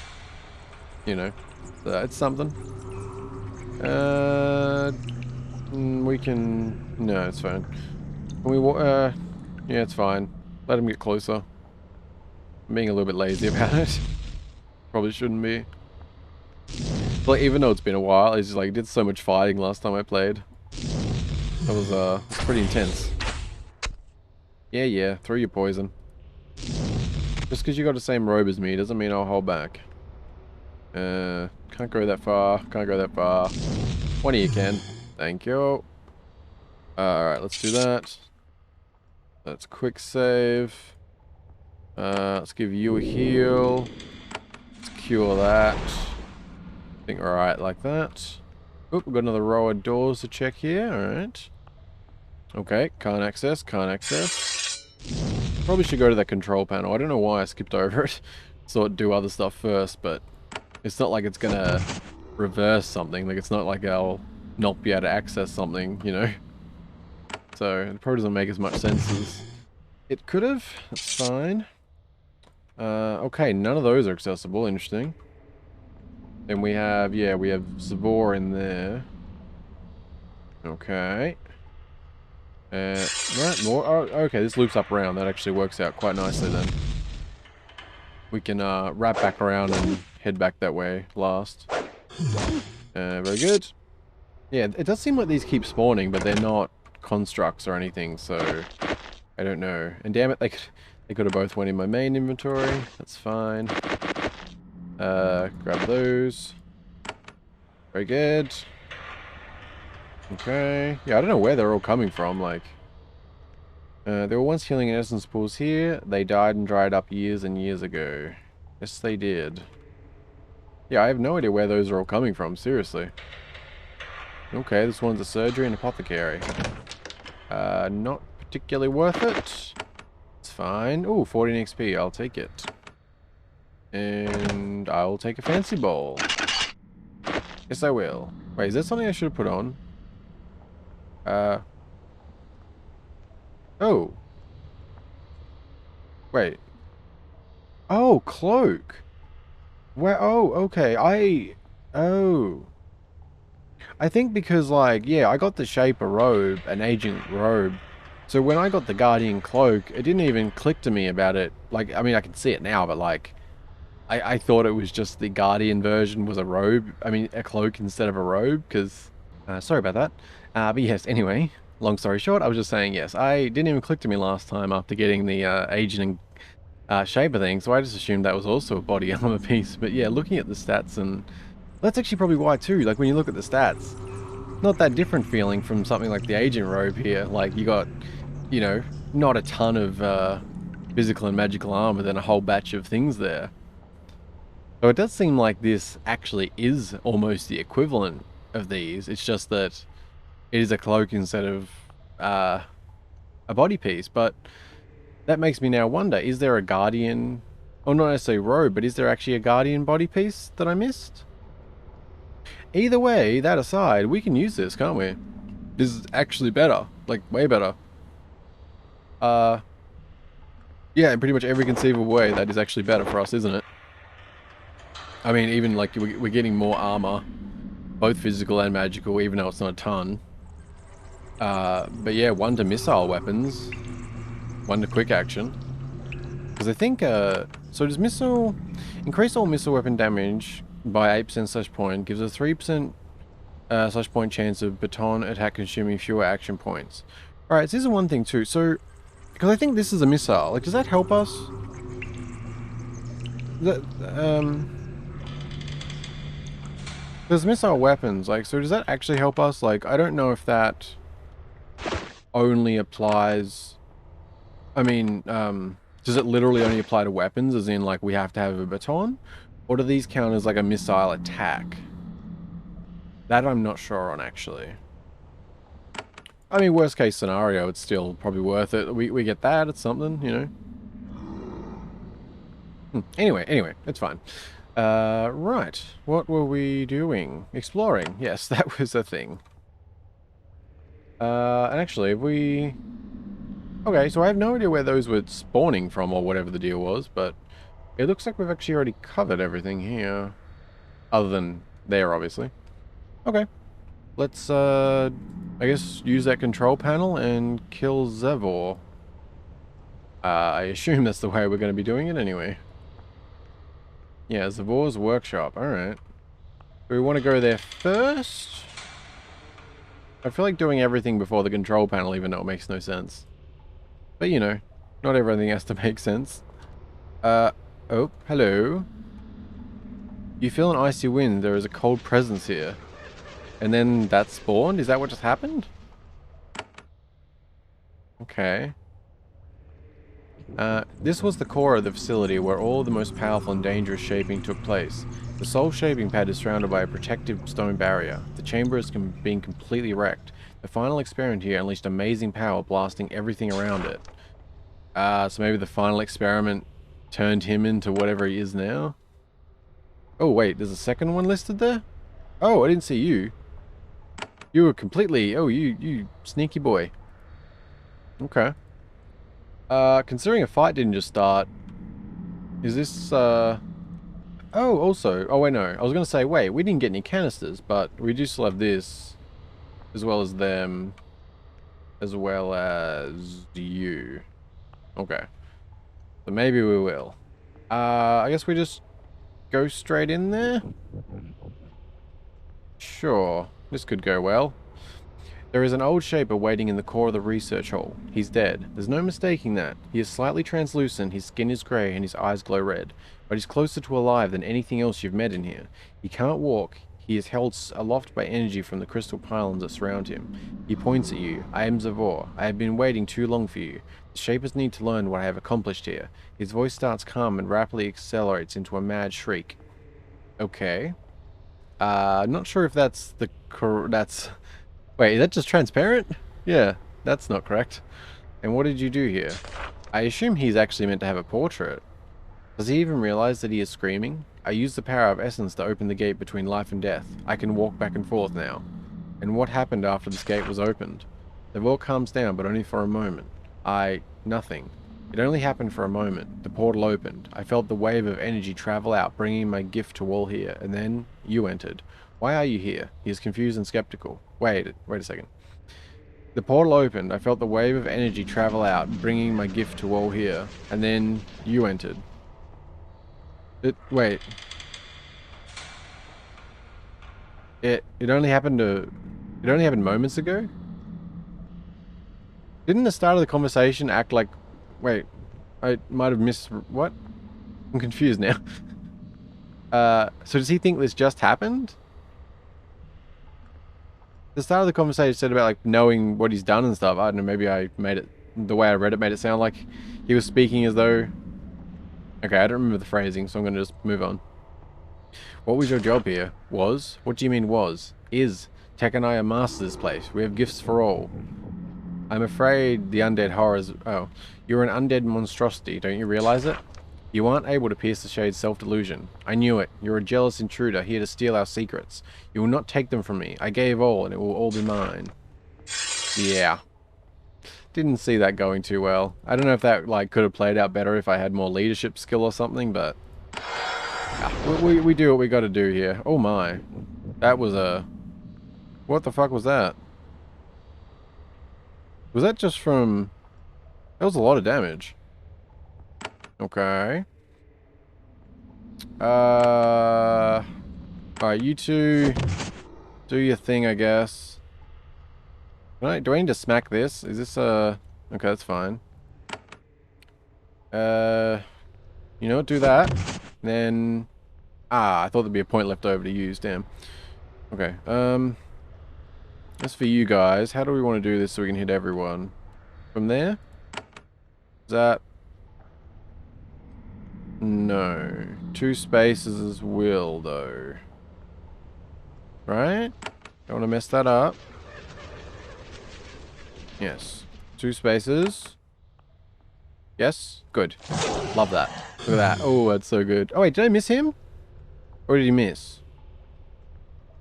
you know. It's something. We can... no, it's fine. Can we yeah, it's fine. Let him get closer. I'm being a little bit lazy about it. Probably shouldn't be. Like, even though it's been a while, it's just like, did so much fighting last time I played. That was, pretty intense. Yeah, throw your poison. Just because you got the same robe as me doesn't mean I'll hold back. Can't go that far, can't go that far. One of you can. Thank you. Alright, let's do that. Let's quick save. Let's give you a heal. Let's cure that. I think we're alright like that. Oop, we've got another row of doors to check here. Alright. Okay, can't access, can't access. Probably should go to that control panel. I don't know why I skipped over it. So I'd do other stuff first, but it's not like it's gonna reverse something. Like, it's not like I'll not be able to access something, you know? So it probably doesn't make as much sense as It could have. That's fine. Okay, none of those are accessible. Interesting. Then we have, yeah, we have Zavor in there. Okay. Right, more. Oh, okay, this loops up around. That actually works out quite nicely then. We can wrap back around and head back that way last. Very good. Yeah, it does seem like these keep spawning, but they're not constructs or anything, so I don't know. And damn it, they could have both went in my main inventory. That's fine. Grab those. Very good. Okay. Yeah, I don't know where they're all coming from, like... there were once healing and essence pools here. They died and dried up years and years ago. Yes, they did. Yeah, I have no idea where those are all coming from, seriously. Okay, this one's a surgery and apothecary. Not particularly worth it. It's fine. Ooh, 14 XP, I'll take it. And I'll take a fancy bowl. Yes, I will. Wait, is that something I should have put on? Oh. Wait. Oh, cloak. Where? Oh, okay. Oh. I think because, like, yeah, I got the Shaper robe, an agent robe. So when I got the Guardian cloak, it didn't even click to me about it. Like, I mean, I can see it now, but, like, I thought it was just the Guardian version was a robe. I mean, a cloak instead of a robe, because... sorry about that. But yes, anyway, long story short, I was just saying, yes, I didn't even click to me last time after getting the agent and Shaper thing, so I just assumed that was also a body armor piece. But yeah, looking at the stats, and that's actually probably why too, like when you look at the stats, not that different feeling from something like the agent robe here. Like you got, you know, not a ton of physical and magical armor, then a whole batch of things there. So it does seem like this actually is almost the equivalent of these. It's just that it is a cloak instead of a body piece. But that makes me now wonder, is there a Guardian, or not necessarily robe, but is there actually a Guardian body piece that I missed? Either way, that aside, we can use this, can't we? This is actually better. Like, way better. Yeah, in pretty much every conceivable way, that is actually better for us, isn't it? I mean, even like, we're getting more armor. Both physical and magical, even though it's not a ton. But yeah, 1 to missile weapons. 1 to quick action. Because I think, so does missile... Increase all missile weapon damage by 8%/point. Gives a 3% /point chance of baton attack consuming fewer action points. Alright, so this is one thing too. So, because I think this is a missile. Like, does that help us? There's missile weapons, like, so does that actually help us? Like, I don't know if that only applies... I mean, does it literally only apply to weapons, as in, like, we have to have a baton? Or do these count as, like, a missile attack? That I'm not sure on, actually. I mean, worst case scenario, it's still probably worth it. We get that, it's something, you know? Anyway, it's fine. Right. What were we doing? Exploring. Yes, that was a thing. And actually, if we... Okay, so I have no idea where those were spawning from or whatever the deal was, but it looks like we've actually already covered everything here. Other than there, obviously. Okay. Let's, I guess, use that control panel and kill Zavor. I assume that's the way we're going to be doing it anyway. Yeah, Zavor's workshop. Alright. Do we want to go there first? I feel like doing everything before the control panel, even though it makes no sense. But, you know, not everything has to make sense. Oh, hello. You feel an icy wind. There is a cold presence here. And then that spawned? Is that what just happened? Okay. This was the core of the facility where all the most powerful and dangerous shaping took place. The sole shaping pad is surrounded by a protective stone barrier. The chamber is being completely wrecked. The final experiment here unleashed amazing power, blasting everything around it. So maybe the final experiment turned him into whatever he is now? Oh wait, there's a second one listed there? Oh, I didn't see you. You were completely... Oh, you sneaky boy. Okay. Considering a fight didn't just start, is this, Oh, also, oh wait, no. I was gonna say, wait, we didn't get any canisters, but we do still have this, as well as them, as well as you. Okay. So maybe we will. I guess we just go straight in there? Sure. This could go well. There is an old shaper waiting in the core of the research hall. He's dead. There's no mistaking that. He is slightly translucent, his skin is grey, and his eyes glow red. But he's closer to alive than anything else you've met in here. He can't walk. He is held aloft by energy from the crystal pylons that surround him. He points at you. I am Zavor. I have been waiting too long for you. The Shapers need to learn what I have accomplished here. His voice starts calm and rapidly accelerates into a mad shriek. Okay. Not sure if that's the Wait, is that just transparent? Yeah, that's not correct. And what did you do here? I assume he's actually meant to have a portrait. Does he even realize that he is screaming? I used the power of essence to open the gate between life and death. I can walk back and forth now. And what happened after this gate was opened? The world calms down, but only for a moment. Nothing. It only happened for a moment. The portal opened. I felt the wave of energy travel out, bringing my gift to all here. And then, you entered. Why are you here? He is confused and skeptical. Wait a second. The portal opened. I felt the wave of energy travel out, bringing my gift to all here. And then, you entered. Wait. It only happened moments ago? Didn't the start of the conversation act like... Wait, I might have missed... What? I'm confused now. So does he think this just happened? The start of the conversation said about, like, knowing what he's done and stuff. I don't know, maybe I made it... The way I read it made it sound like he was speaking as though... Okay, I don't remember the phrasing, so I'm going to just move on. What was your job here? Was? What do you mean was? Is. Tech and I are masters of this place. We have gifts for all. I'm afraid the undead horrors... Oh. You're an undead monstrosity, don't you realize it? You aren't able to pierce the shade's self-delusion. I knew it. You're a jealous intruder here to steal our secrets. You will not take them from me. I gave all, and it will all be mine. Yeah. Didn't see that going too well. I don't know if that, like, could have played out better if I had more leadership skill or something, but... we do what we gotta do here. Oh my. That was a... What the fuck was that? Was that just from... That was a lot of damage. Okay. Alright, you two... Do your thing, I guess. Do I need to smack this? Is this a... Okay, that's fine. You know what? Do that. Then... I thought there'd be a point left over to use. Damn. Okay, as for you guys, how do we want to do this so we can hit everyone? From there? Is that... No. 2 spaces as will, though. Right? Don't want to mess that up. Yes. 2 spaces. Yes? Good. Love that. Look at that. Oh, that's so good. Oh, wait, did I miss him? Or did he miss?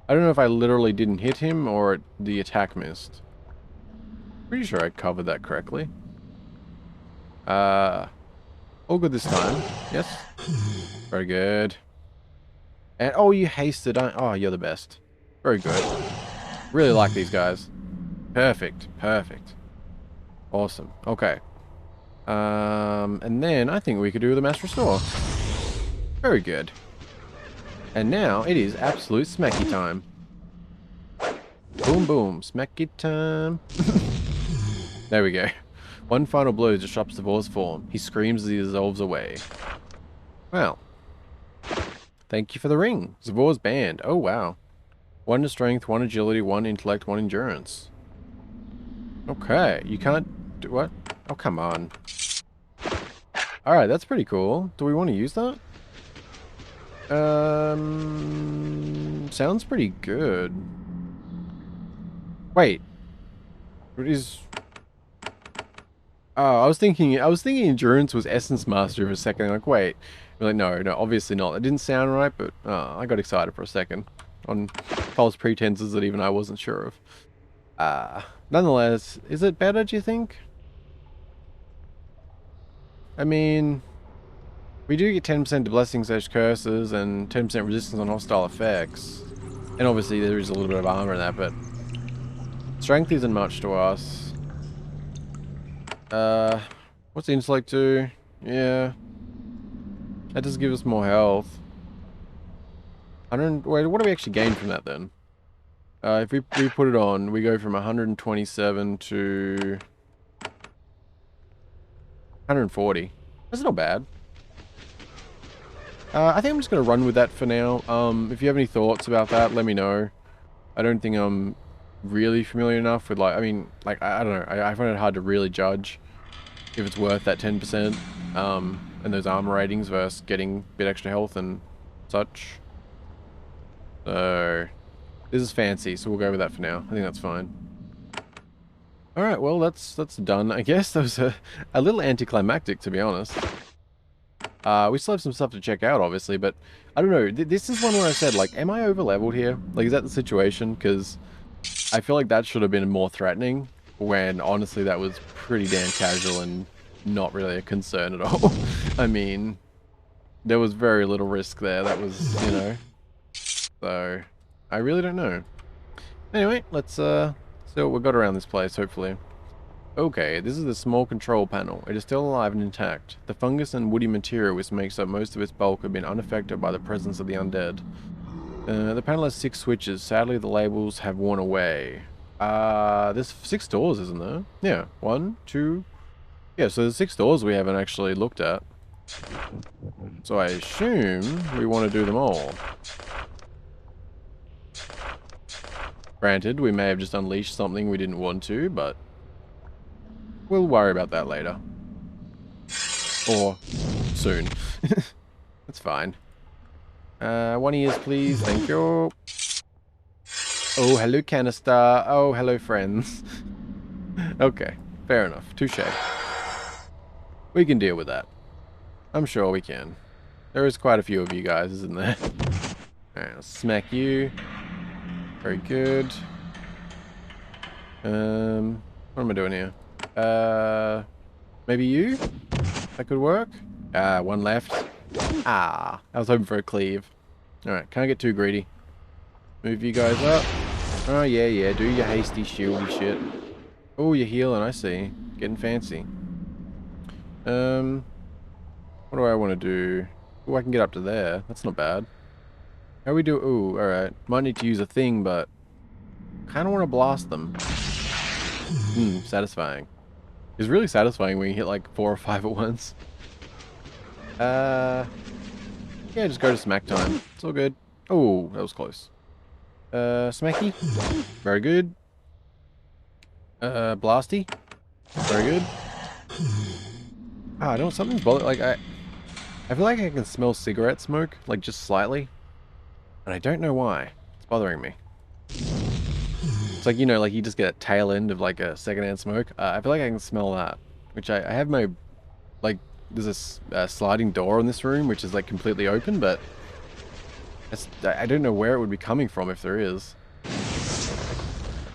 I don't know if I literally didn't hit him or the attack missed. Pretty sure I covered that correctly. All good this time. Yes? Very good. And, oh, you hasted. Oh, you're the best. Very good. Really like these guys. Perfect. Perfect. Awesome. Okay. And then I think we could do the mass restore. Very good. And now it is absolute smacky time. Boom, boom. Smacky time. There we go. One final blow disrupts Zavor's form. He screams as he dissolves away. Well. Thank you for the ring. Zavor's banned. Oh, wow. 1 to strength, 1 agility, 1 intellect, 1 endurance. Okay. You can't... do what? Oh, come on. Alright, that's pretty cool. Do we want to use that? Sounds pretty good. Wait. What is... Oh, I was thinking endurance was essence master for a second. Like, wait. We're like, no, obviously not. That didn't sound right, but I got excited for a second. On false pretenses that even I wasn't sure of. Nonetheless, is it better, do you think? I mean, we do get 10% to blessings/curses and 10% resistance on hostile effects. And obviously there is a little bit of armor in that, but strength isn't much to us. What's the intellect do? Yeah. That does give us more health. 100, wait, what do we actually gain from that then? If we put it on, we go from 127 to 140. That's not bad. I think I'm just going to run with that for now. If you have any thoughts about that, let me know. I don't think I'm really familiar enough with, like, I mean, like, I don't know. I find it hard to really judge if it's worth that 10%, and those armor ratings versus getting a bit extra health and such. So, this is fancy, so we'll go with that for now. I think that's fine. Alright, well, that's done. I guess that was a little anticlimactic, to be honest. We still have some stuff to check out, obviously, but I don't know. This is one where I said, like, am I over-leveled here? Like, is that the situation? Because I feel like that should have been more threatening, when, honestly, that was pretty damn casual and not really a concern at all. I mean, there was very little risk there. That was, you know. So, I really don't know. Anyway, let's see what we've got around this place, hopefully. Okay, this is the small control panel. It is still alive and intact. The fungus and woody material which makes up most of its bulk have been unaffected by the presence of the undead. The panel has 6 switches. Sadly, the labels have worn away. There's 6 doors, isn't there? Yeah, 1, 2... Yeah, so there's 6 doors we haven't actually looked at. So I assume we want to do them all. Granted, we may have just unleashed something we didn't want to, but we'll worry about that later. Or soon. That's fine. 1 ears, please. Thank you. Oh, hello, canister. Oh, hello, friends. Okay, fair enough. Touché. We can deal with that. I'm sure we can. There is quite a few of you guys, isn't there? Alright, I'll smack you. Very good. What am I doing here? Maybe you? That could work? 1 left. I was hoping for a cleave. Alright, can't get too greedy. Move you guys up. Oh, yeah, do your hasty shieldy shit. Oh, you're healing, I see. Getting fancy. What do I want to do? Oh, I can get up to there. That's not bad. How we do? Ooh, alright. Might need to use a thing, but kind of want to blast them. Satisfying. It's really satisfying when you hit like 4 or 5 at once. Yeah, just go to smack time. It's all good. Oh, that was close. Smacky. Very good. Blasty. Very good. I don't, something's bothering, like, I feel like I can smell cigarette smoke, like, just slightly. And I don't know why. It's bothering me. It's like, you know, like you just get a tail end of like a secondhand smoke. I feel like I can smell that. Which I have my, like, there's a sliding door in this room, which is like completely open, but I don't know where it would be coming from if there is.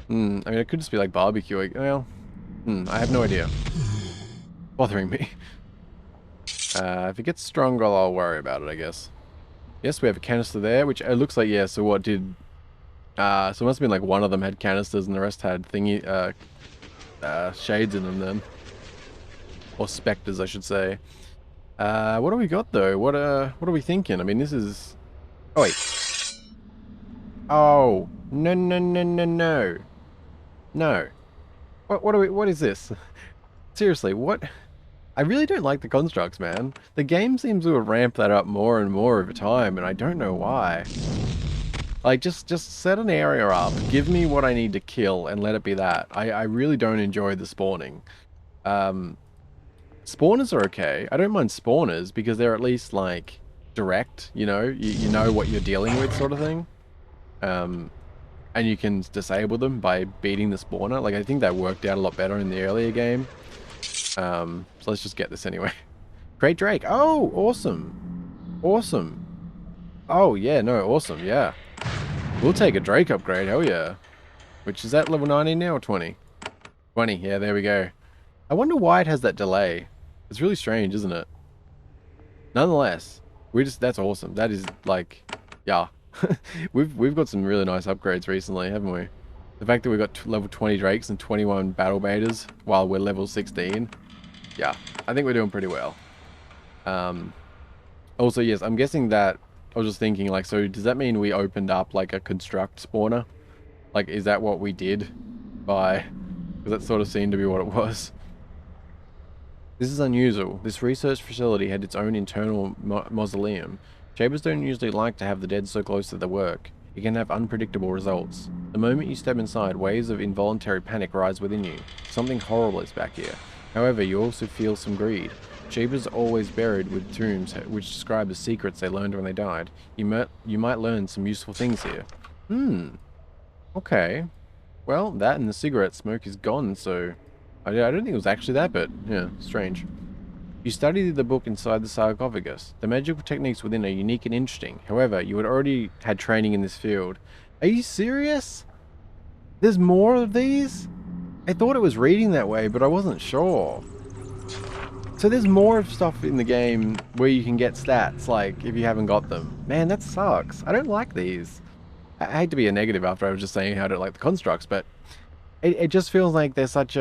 I mean, it could just be like barbecue. Well, I have no idea. Bothering me. If it gets stronger, I'll worry about it, I guess. Yes, we have a canister there, which it looks like, yeah, so what did... so it must have been like one of them had canisters and the rest had thingy, shades in them then. Or specters, I should say. What do we got though? What are we thinking? I mean, this is... Oh, wait. Oh, no. No. What is this? Seriously, what? I really don't like the constructs, man. The game seems to have ramped that up more and more over time, and I don't know why. Like, just set an area up, give me what I need to kill, and let it be that. I really don't enjoy the spawning. Spawners are okay. I don't mind spawners, because they're at least, like, direct, you know? You know what you're dealing with, sort of thing. And you can disable them by beating the spawner. Like, I think that worked out a lot better in the earlier game. So let's just get this anyway. Great Drake. Oh, awesome. Awesome. Oh, yeah, no, awesome, yeah. We'll take a Drake upgrade, hell yeah. Which is that level 19 now or 20? 20, yeah, there we go. I wonder why it has that delay. It's really strange, isn't it? Nonetheless, that's awesome. That is like, yeah. We've got some really nice upgrades recently, haven't we? The fact that we've got level 20 Drakes and 21 Battle Baiters while we're level 16. Yeah, I think we're doing pretty well. Um, Also, yes, I'm guessing that, I was just thinking, like, so does that mean we opened up, like, a construct spawner? Like, is that what we did by, because that sort of seemed to be what it was. This is unusual. This research facility had its own internal mausoleum. Shapers don't usually like to have the dead so close to their work. It can have unpredictable results. The moment you step inside, waves of involuntary panic rise within you. Something horrible is back here. However, you also feel some greed. Shapers are always buried with tombs which describe the secrets they learned when they died. You might learn some useful things here. Okay. Well, that and the cigarette smoke is gone, so I don't think it was actually that, but yeah, strange. You studied the book inside the sarcophagus. The magical techniques within are unique and interesting. However, you had already had training in this field. Are you serious? There's more of these? I thought it was reading that way, but I wasn't sure. So there's more of stuff in the game where you can get stats, like, if you haven't got them. Man, that sucks. I don't like these. I hate to be a negative after I was just saying how I don't like the constructs, but it just feels like they're such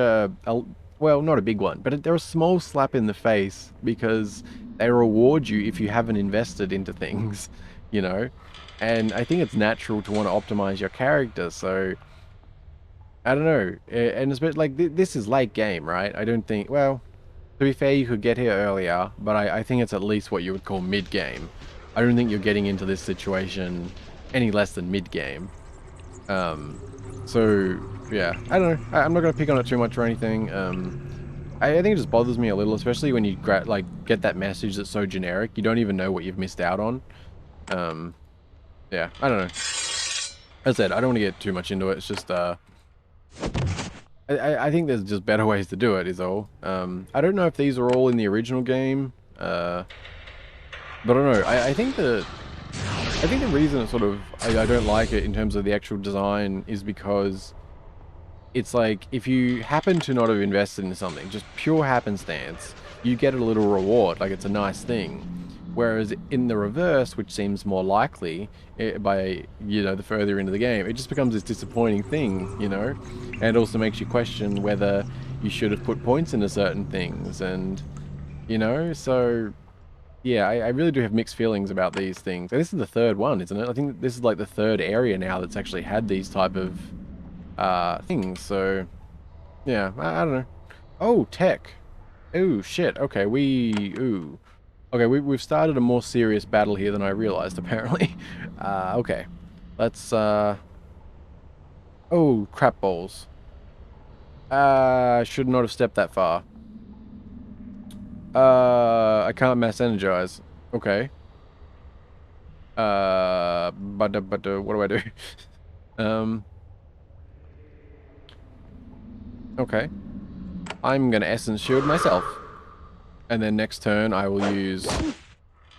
well, not a big one, but they're a small slap in the face because they reward you if you haven't invested into things, you know? And I think it's natural to want to optimize your character, so I don't know. And it's a bit like this is late game, right? I don't think, well, to be fair, you could get here earlier, but I think it's at least what you would call mid-game. I don't think you're getting into this situation any less than mid-game. So, yeah, I don't know. I'm not going to pick on it too much or anything. I think it just bothers me a little, especially when you get that message that's so generic. You don't even know what you've missed out on. Yeah, I don't know. As I said, I don't want to get too much into it. It's just, I think there's just better ways to do it, is all. I don't know if these are all in the original game, but I don't know. I think the reason it sort of I don't like it in terms of the actual design is because it's like if you happen to not have invested in something, just pure happenstance, you get a little reward, like it's a nice thing. Whereas in the reverse, which seems more likely by, you know, the further into the game, it just becomes this disappointing thing, you know? And it also makes you question whether you should have put points into certain things and, you know, so yeah, I really do have mixed feelings about these things. And this is the third one, isn't it? I think this is like the third area now that's actually had these type of things, so yeah, I don't know. Oh, tech. Oh, shit. Okay, ooh. Okay, we've started a more serious battle here than I realized, apparently. Okay. Let's, oh, crap balls. Should not have stepped that far. I can't mass energize. Okay. But what do I do? Okay. I'm gonna essence shield myself. And then next turn I will use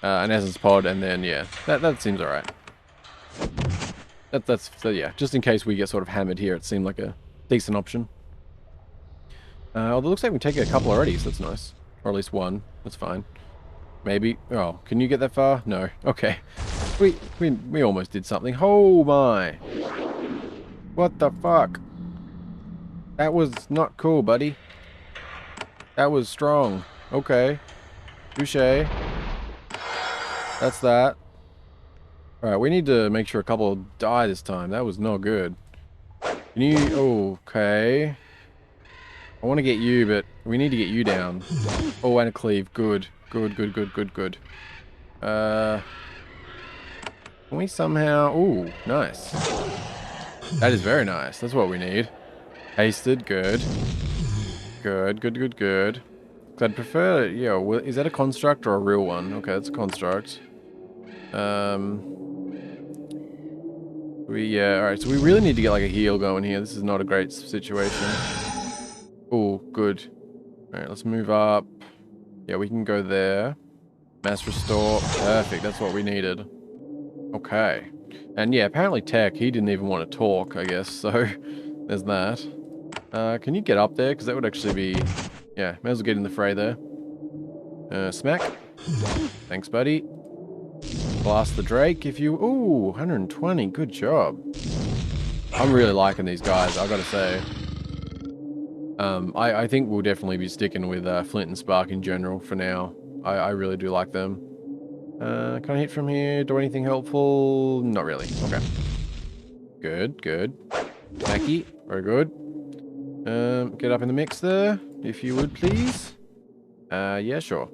an essence pod, and then yeah, that seems alright. So yeah, just in case we get sort of hammered here, it seemed like a decent option. Although it looks like we can take a couple already, so that's nice. Or at least one, that's fine. Maybe. Oh, can you get that far? No. Okay. We almost did something. Oh my! What the fuck? That was not cool, buddy. That was strong. Okay. Touché. That's that. Alright, we need to make sure a couple die this time. That was not good. Can you... Okay. I want to get you, but we need to get you down. Oh, and a cleave. Good. Good. Can we somehow... Ooh, nice. That is very nice. That's what we need. Hasted. Good. Good. I'd prefer... Yeah, is that a construct or a real one? Okay, that's a construct. Alright, so we really need to get like a heal going here. This is not a great situation. Oh, good. Alright, let's move up. Yeah, we can go there. Mass restore. Perfect, that's what we needed. Okay. And yeah, apparently Tech, he didn't even want to talk, I guess, so there's that. Can you get up there? Because that would actually be... Yeah, may as well get in the fray there. Smack. Thanks, buddy. Blast the Drake if you... Ooh, 120. Good job. I'm really liking these guys, I've got to say. I think we'll definitely be sticking with Flint and Spark in general for now. I really do like them. Can I hit from here? Do anything helpful? Not really. Okay. Good, good. Smacky. Very good. Get up in the mix there, if you would, please. Yeah, sure.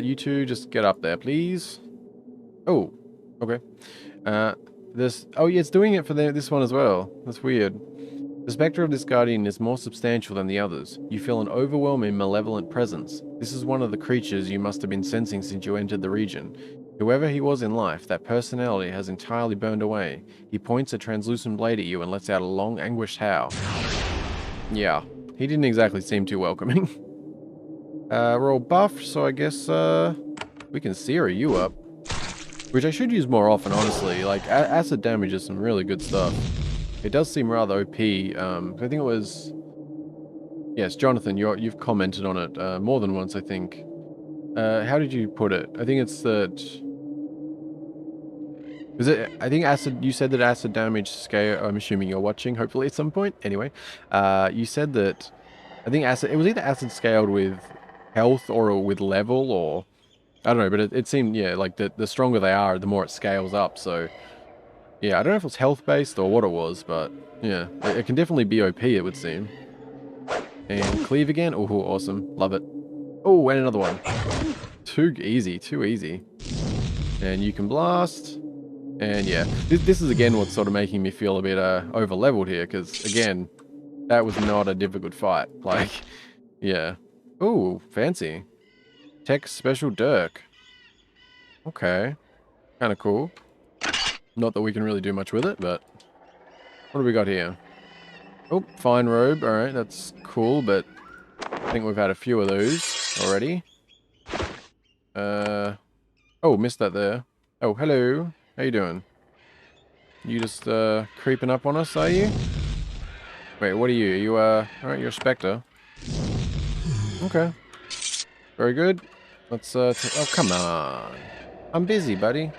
You two just get up there, please. Oh, okay. Oh yeah, it's doing it for this one as well. That's weird. The spectre of this guardian is more substantial than the others. You feel an overwhelming malevolent presence. This is one of the creatures you must have been sensing since you entered the region. Whoever he was in life, that personality has entirely burned away. He points a translucent blade at you and lets out a long, anguished howl. Yeah, he didn't exactly seem too welcoming. We're all buffed, so I guess we can sear you up. Which I should use more often, honestly. Like, acid damage is some really good stuff. It does seem rather OP. I think it was... Yes, Jonathan, you've commented on it more than once, I think. How did you put it? I think it's that... I think acid... You said that acid damage scale... I'm assuming you're watching, hopefully, at some point. Anyway, you said that... I think acid... It was either acid scaled with health or with level, or... I don't know, but it seemed, yeah, like the stronger they are, the more it scales up, so... Yeah, I don't know if it's health-based or what it was, but yeah, it can definitely be OP, it would seem. And cleave again. Oh, awesome. Love it. Oh, and another one. Too easy, too easy. And you can blast. And yeah, this is again what's sort of making me feel a bit over-leveled here, because again, that was not a difficult fight. Like, yeah. Oh, fancy. Tech Special Dirk. Okay. Kind of cool. Not that we can really do much with it, but... What do we got here? Oh, fine robe. Alright, that's cool, but... I think we've had a few of those already. Oh, missed that there. Oh, hello. How you doing? You just, creeping up on us, are you? Wait, what are you? Are you, alright, you're a Spectre. Okay. Very good. Let's, oh, come on. I'm busy, buddy.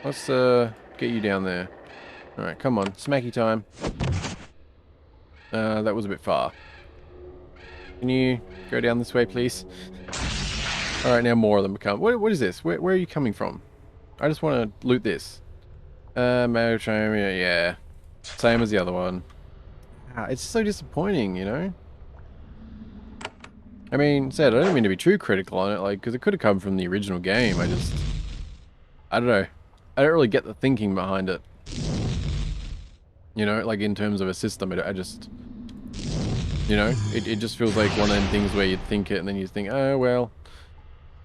Let's get you down there. Alright, come on. Smacky time. That was a bit far. Can you go down this way, please? Alright, now more of them come. What is this? Where are you coming from? I just want to loot this. Yeah. Same as the other one. It's so disappointing, you know? I mean, I don't mean to be too critical on it, like, because it could have come from the original game. I don't know. I don't really get the thinking behind it. You know, like in terms of a system, I just... You know, it just feels like one of them things where you think it and then you think, oh, well,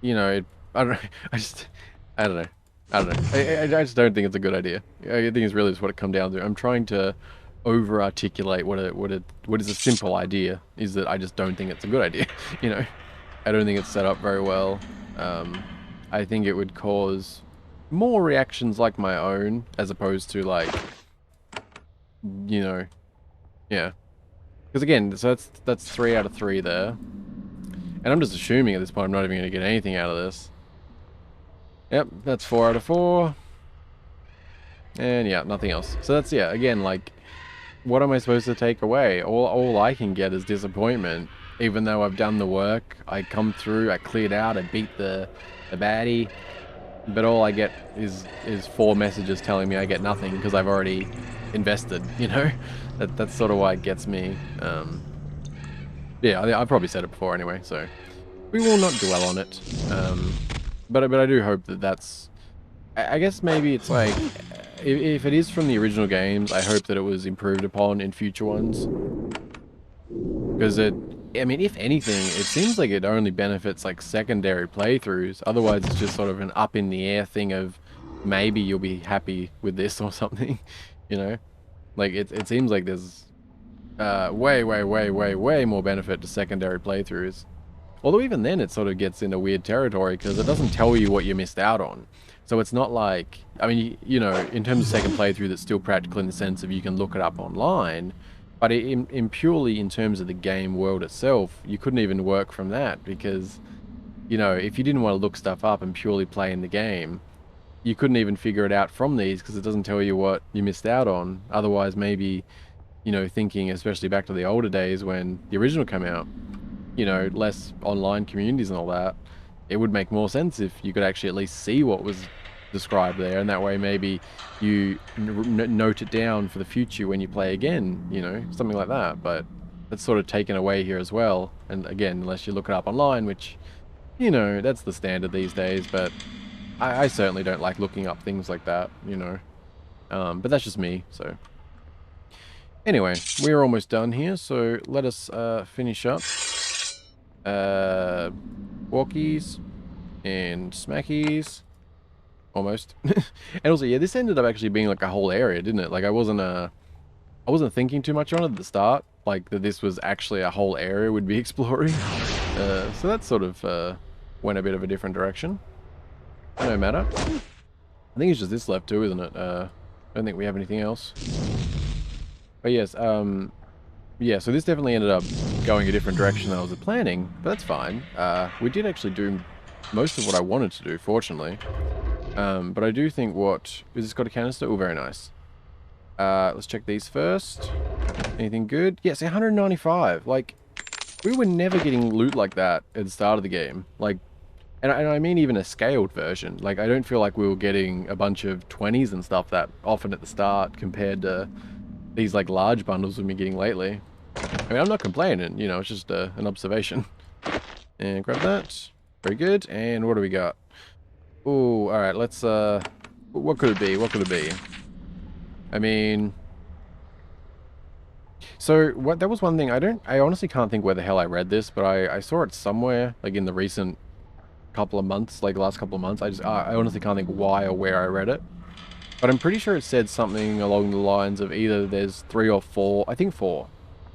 you know, I don't know. I don't know. I just don't think it's a good idea. I think it's really just what it comes down to. I'm trying to over-articulate what is a simple idea, is that I just don't think it's a good idea. You know, I don't think it's set up very well. I think it would cause more reactions like my own, as opposed to like, you know, yeah. Because again, so that's 3 out of 3 there. And I'm just assuming at this point I'm not even going to get anything out of this. Yep, that's 4 out of 4. And yeah, nothing else. So that's, yeah, again, like, what am I supposed to take away? All I can get is disappointment. Even though I've done the work, I come through, I cleared out, I beat the baddie. But all I get is 4 messages telling me I get nothing because I've already invested, you know? That's sort of why it gets me. Yeah, I've probably said it before anyway, so we will not dwell on it. But I do hope that that's... I guess maybe it's like, if it is from the original games, I hope that it was improved upon in future ones. Because I mean, if anything, it seems like it only benefits like secondary playthroughs. Otherwise, it's just sort of an up in the air thing of maybe you'll be happy with this or something, you know? Like, it seems like there's way more benefit to secondary playthroughs. Although even then it sort of gets into weird territory because it doesn't tell you what you missed out on. So it's not like, I mean, you know, in terms of second playthrough, that's still practical in the sense of you can look it up online. But in purely in terms of the game world itself, you couldn't even work from that because, you know, if you didn't want to look stuff up and purely play in the game, you couldn't even figure it out from these because it doesn't tell you what you missed out on. Otherwise, maybe, you know, thinking especially back to the older days when the original came out, you know, less online communities and all that, it would make more sense if you could actually at least see what was described there, and that way maybe you note it down for the future when you play again, you know, something like that. But that's sort of taken away here as well. And again, unless you look it up online, which, you know, that's the standard these days, but I certainly don't like looking up things like that, you know. But that's just me, so. Anyway, we're almost done here, so let us finish up. Walkies and smackies. Almost. And also, yeah, this ended up actually being like a whole area, didn't it? Like I wasn't thinking too much on it at the start, like that this was actually a whole area we'd be exploring. So that sort of went a bit of a different direction. No matter. I think it's just this left too, isn't it? I don't think we have anything else. But yes, yeah, so this definitely ended up going a different direction than I was planning, but that's fine. We did actually do most of what I wanted to do, fortunately. But I do think what... Is this got a canister? Oh, very nice. Let's check these first. Anything good? Yes, 195. Like, we were never getting loot like that at the start of the game. Like, and I mean even a scaled version. Like, I don't feel like we were getting a bunch of 20s and stuff that often at the start compared to these, like, large bundles we've been getting lately. I mean, I'm not complaining, you know, it's just an observation. And grab that. Very good. And what do we got? Oh, alright, let's, what could it be? What could it be? I mean... So, that was one thing, I honestly can't think where the hell I read this, but I saw it somewhere, like in the recent couple of months, like the last couple of months. I honestly can't think why or where I read it. But I'm pretty sure it said something along the lines of either there's 3 or 4, I think 4.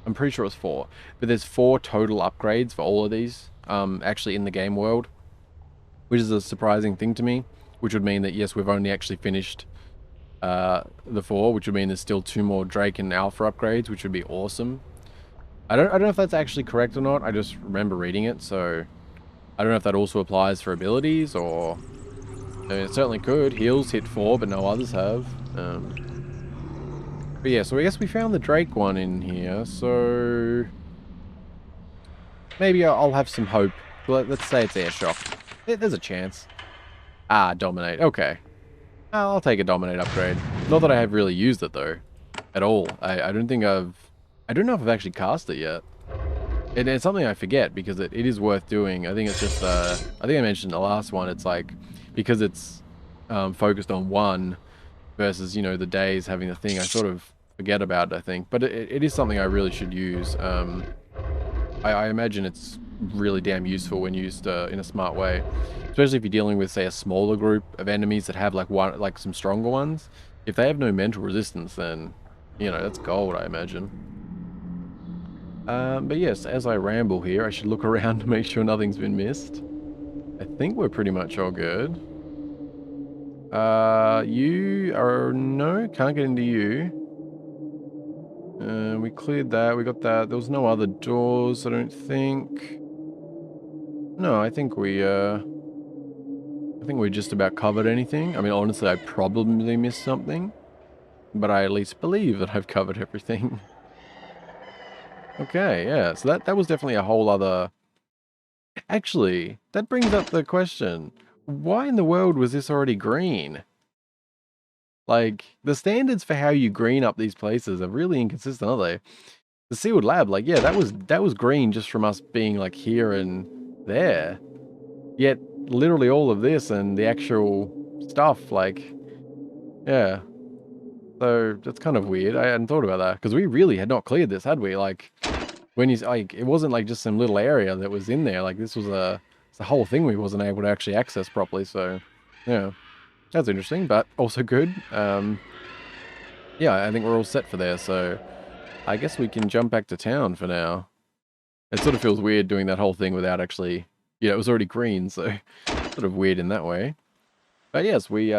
I'm pretty sure it was 4. But there's 4 total upgrades for all of these, actually in the game world. Which is a surprising thing to me. Which would mean that, yes, we've only actually finished the 4, which would mean there's still 2 more Drake and Alpha upgrades, which would be awesome. I don't know if that's actually correct or not. I just remember reading it, so I don't know if that also applies for abilities, or it certainly could. Heals hit 4, but no others have. But yeah, so I guess we found the Drake one in here, so maybe I'll have some hope. Let's say it's air shock. There's a chance. Ah, dominate. Okay. I'll take a dominate upgrade. Not that I have really used it though, at all. I don't think I don't know if I've actually cast it yet. It's something I forget because it is worth doing. I think it's just, I think I mentioned in the last one, it's like, because it's focused on one versus, you know, the days having the thing, I sort of forget about it, I think. But it is something I really should use. I imagine it's really damn useful when used in a smart way. Especially if you're dealing with, say, a smaller group of enemies that have like some stronger ones. If they have no mental resistance, then, you know, that's gold, I imagine. But yes, as I ramble here, I should look around to make sure nothing's been missed. I think we're pretty much all good. You are... No, can't get into you. We cleared that, we got that. There was no other doors, I don't think. No, I think we just about covered anything. I mean, honestly, I probably missed something. But I at least believe that I've covered everything. Okay, yeah, so that was definitely a whole other... Actually, that brings up the question. Why in the world was this already green? Like, the standards for how you green up these places are really inconsistent, aren't they? The sealed lab, like, yeah, that was green just from us being, like, here and there. Yet, literally all of this and the actual stuff, like, yeah. So, that's kind of weird. I hadn't thought about that, because we really had not cleared this, had we? Like, when you, like, it wasn't like just some little area that was in there. Like, this was it's a whole thing we wasn't able to actually access properly, so, yeah. That's interesting, but also good. Yeah, I think we're all set for there, so I guess we can jump back to town for now. It sort of feels weird doing that whole thing without actually... You know, it was already green, so sort of weird in that way. But yes, we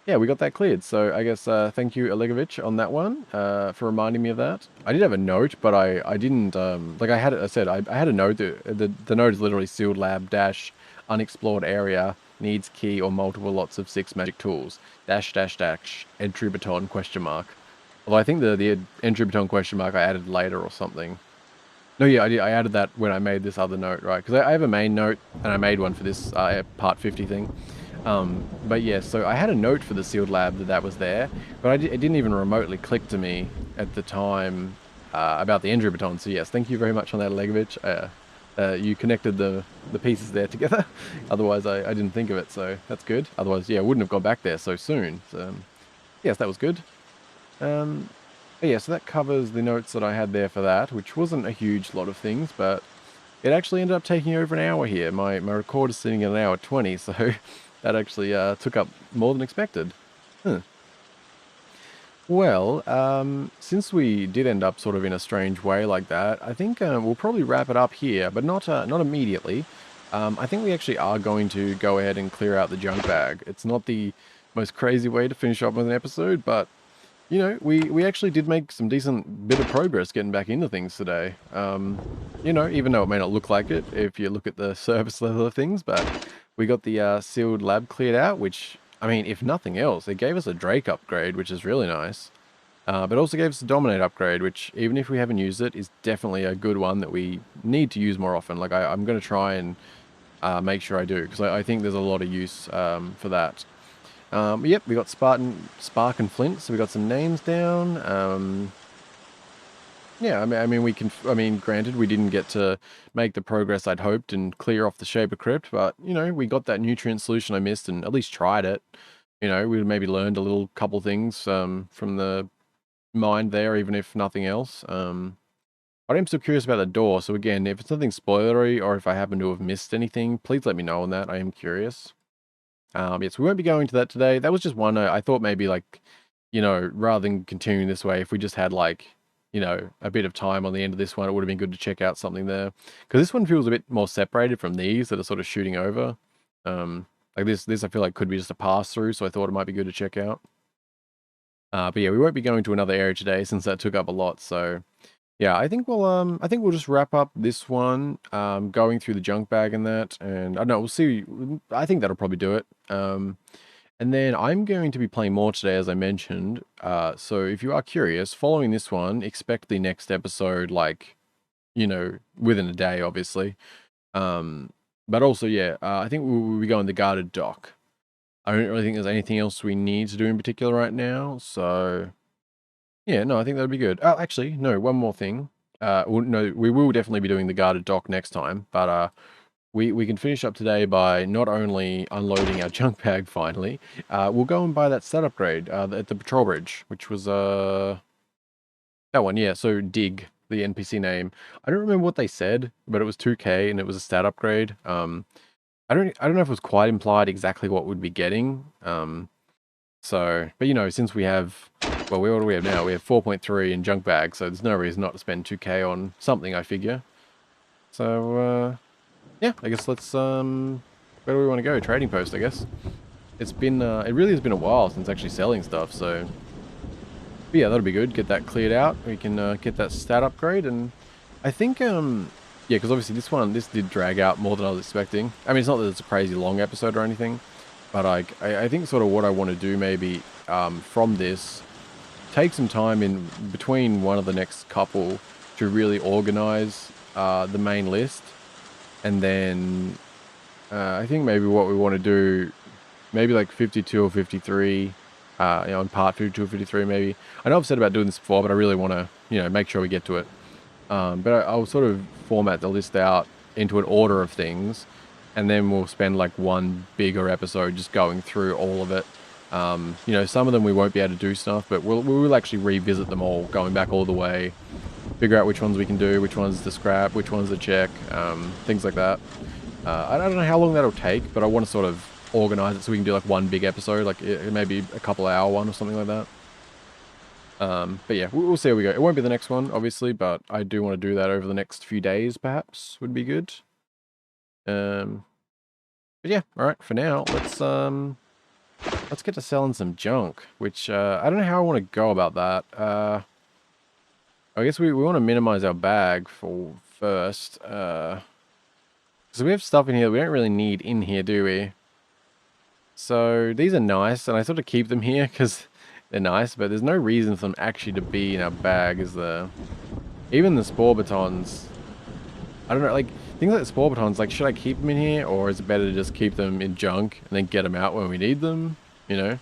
yeah, we got that cleared. So I guess thank you, Olegovich, on that one for reminding me of that. I did have a note, but I didn't like I had I said I had a note. The note is literally sealed lab dash unexplored area needs key or multiple lots of 6 magic tools dash dash dash entry baton question mark. Although I think the entry baton question mark I added later or something. No, yeah, I did. I added that when I made this other note, right? Because I have a main note and I made one for this part 50 thing. But yeah, so I had a note for the sealed lab that was there, but it didn't even remotely click to me at the time about the entry baton. So yes, thank you very much on that, Legovich. You connected the pieces there together. Otherwise, I didn't think of it, so that's good. Otherwise, yeah, I wouldn't have gone back there so soon. So, yes, that was good. Um, but yeah, so that covers the notes that I had there for that, which wasn't a huge lot of things, but it actually ended up taking over an hour here. My record is sitting at an hour 20, so that actually took up more than expected. Huh. Well, since we did end up sort of in a strange way like that, I think we'll probably wrap it up here, but not immediately. I think we actually are going to go ahead and clear out the junk bag. It's not the most crazy way to finish up with an episode, but you know, we actually did make some decent bit of progress getting back into things today. You know, even though it may not look like it if you look at the surface level of things, but we got the sealed lab cleared out, which, I mean, if nothing else, it gave us a Drake upgrade, which is really nice. But also gave us a Dominate upgrade, which, even if we haven't used it, is definitely a good one that we need to use more often. Like, I'm going to try and make sure I do, because I think there's a lot of use for that. Yep, we got Spark and Flint, so we got some names down. Yeah, I mean, granted, we didn't get to make the progress I'd hoped and clear off the Shaper Crypt, but, you know, we got that nutrient solution I missed and at least tried it. You know, we maybe learned a little couple things from the mind there, even if nothing else. But I am still curious about the door, so again, if it's nothing spoilery or if I happen to have missed anything, please let me know on that. I am curious. Yes, we won't be going to that today. That was just one I thought maybe like, you know, rather than continuing this way, if we just had like, you know, a bit of time on the end of this one, it would have been good to check out something there. Because this one feels a bit more separated from these that are sort of shooting over. Like this I feel like could be just a pass through, so I thought it might be good to check out. But yeah, we won't be going to another area today since that took up a lot, so yeah, I think we'll just wrap up this one, going through the junk bag and that, and I don't know, we'll see. I think that'll probably do it. And then I'm going to be playing more today, as I mentioned. So if you are curious, following this one, expect the next episode, like, you know, within a day, obviously. But also, yeah, I think we'll be going the guarded dock. I don't really think there's anything else we need to do in particular right now, so yeah, no, I think that'd be good. Oh, actually, no, one more thing. Well, no, we will definitely be doing the guarded dock next time, but we can finish up today by not only unloading our junk bag finally, we'll go and buy that stat upgrade at the patrol bridge, which was that one, yeah. So Dig, the NPC name. I don't remember what they said, but it was 2K and it was a stat upgrade. I don't know if it was quite implied exactly what we'd be getting. So, but you know, since we have, well, what do we have now? We have 4.3 in junk bag, so there's no reason not to spend 2K on something, I figure. So, yeah, I guess let's, where do we want to go? Trading post, I guess. It's been, it really has been a while since actually selling stuff, so. But yeah, that'll be good. Get that cleared out. We can, get that stat upgrade, and I think, yeah, because obviously this did drag out more than I was expecting. I mean, it's not that it's a crazy long episode or anything, but I think sort of what I want to do maybe, from this, take some time in between one of the next couple to really organize, the main list. And then I think maybe what we want to do, maybe like 52 or 53, you know, in part 52 or 53 maybe. I know I've said about doing this before, but I really want to, you know, make sure we get to it. But I'll sort of format the list out into an order of things, and then we'll spend like one bigger episode just going through all of it. You know, some of them we won't be able to do stuff, but we'll actually revisit them all, going back all the way, figure out which ones we can do, which ones to scrap, which ones to check, things like that. I don't know how long that'll take, but I want to sort of organize it so we can do like one big episode, like maybe a couple hour one or something like that. But yeah, we'll see how we go. It won't be the next one, obviously, but I do want to do that over the next few days, perhaps, would be good. But yeah, all right, for now, let's let's get to selling some junk, which I don't know how I want to go about that. I guess we want to minimize our bag for first. So we have stuff in here that we don't really need in here, do we? So these are nice, and I sort of keep them here because they're nice, but there's no reason for them actually to be in our bag, is there? Even the spore batons. I don't know, like, things like the spore batons, like, should I keep them in here, or is it better to just keep them in junk and then get them out when we need them, you know?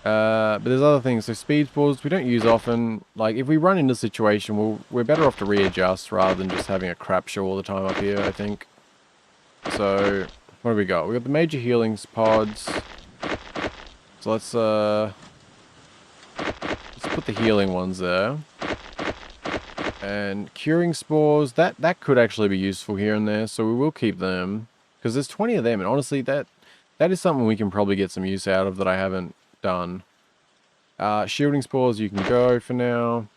But there's other things, so speed spores we don't use often. Like, if we run into a situation, we're better off to readjust rather than just having a crap show all the time up here, I think. So, what do we got? We got the major healing pods. So let's put the healing ones there. And curing spores, that could actually be useful here and there, so we will keep them. Because there's 20 of them, and honestly, that is something we can probably get some use out of that I haven't done. Shielding spores, you can go for now.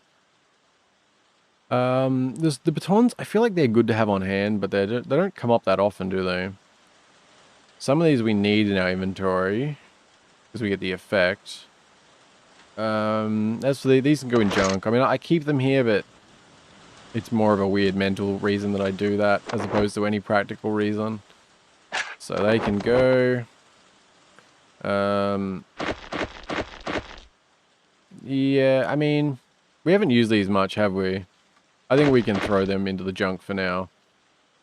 There's the batons, I feel like they're good to have on hand, but they don't come up that often, do they? Some of these we need in our inventory, because we get the effect. As for these can go in junk. I mean, I keep them here, but it's more of a weird mental reason that I do that, as opposed to any practical reason. So they can go. Yeah, I mean, we haven't used these much, have we? I think we can throw them into the junk for now.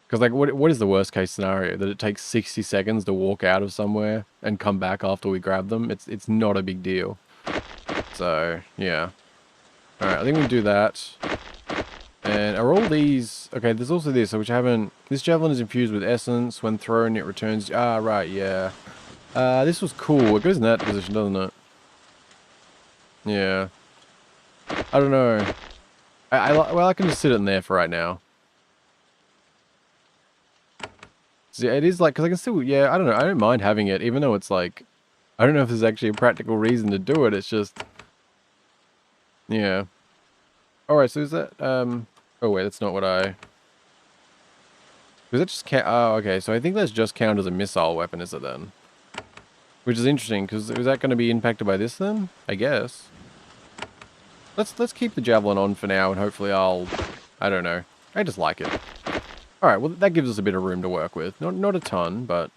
Because, like, what is the worst case scenario? That it takes 60 seconds to walk out of somewhere and come back after we grab them? It's not a big deal. So, yeah. Alright, I think we do that. And are all these... Okay, there's also this, which I haven't... This javelin is infused with essence. When thrown, it returns... Ah, right, yeah. This was cool. It goes in that position, doesn't it? Yeah. I don't know. Well, I can just sit it in there for right now. So, yeah, it is like... Because I can still... Yeah, I don't know. I don't mind having it, even though it's like... I don't know if there's actually a practical reason to do it. It's just... Yeah. Alright, so is that... Oh, wait, that's not what I... Does that just count? Oh, okay. So I think that's just counted as a missile weapon, is it then? Which is interesting, because is that going to be impacted by this then? I guess. Let's keep the javelin on for now, and hopefully I don't know. I just like it. Alright, well that gives us a bit of room to work with. Not a ton, but...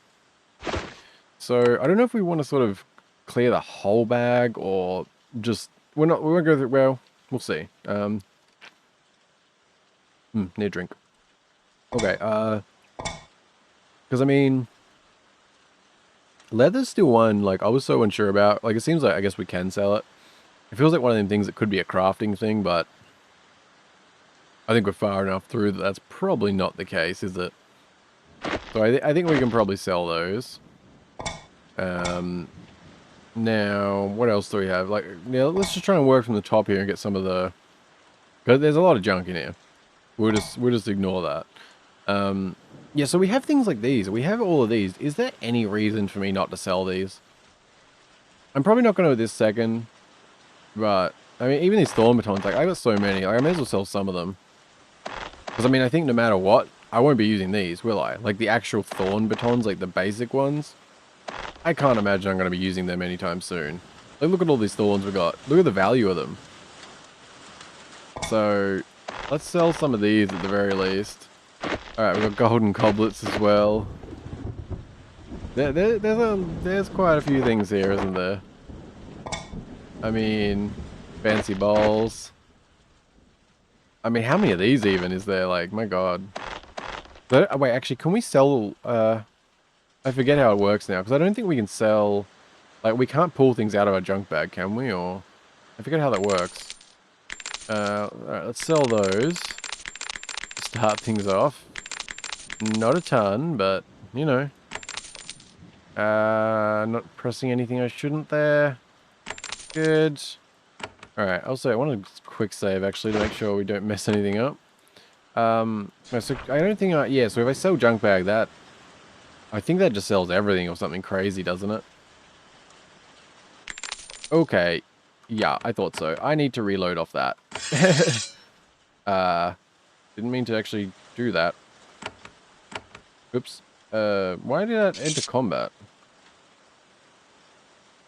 So, I don't know if we want to sort of clear the whole bag, or just... We won't go through... Well, we'll see. Need a drink. Okay, because I mean, leather's still one, like, I was so unsure about. Like, it seems like, I guess we can sell it. It feels like one of them things that could be a crafting thing, but I think we're far enough through that that's probably not the case, is it? So I think we can probably sell those. Now, what else do we have? Like, yeah, let's just try and work from the top here and get some of the... Because there's a lot of junk in here. We'll just ignore that. Yeah, so we have things like these. We have all of these. Is there any reason for me not to sell these? I'm probably not going to this second. But, I mean, even these thorn batons, like, I got so many. Like, I may as well sell some of them. Because, I mean, I think no matter what, I won't be using these, will I? Like, the actual thorn batons, like the basic ones. I can't imagine I'm going to be using them anytime soon. Like, look at all these thorns we got. Look at the value of them. So, let's sell some of these at the very least. Alright, we've got golden goblets as well. There's quite a few things here, isn't there? I mean, fancy bowls. I mean, how many of these even is there? Like, my god. Wait, actually, can we sell... I forget how it works now, because I don't think we can sell... Like, we can't pull things out of our junk bag, can we? Or... I forget how that works. Alright, let's sell those. Start things off. Not a ton, but, you know. Not pressing anything I shouldn't there. Good. Alright, also, I want a quick save, actually, to make sure we don't mess anything up. No, so I don't think yeah, so if I sell junk bag, that... I think that just sells everything or something crazy, doesn't it? Okay. Yeah, I thought so. I need to reload off that. Didn't mean to actually do that. Oops. Why did I enter combat?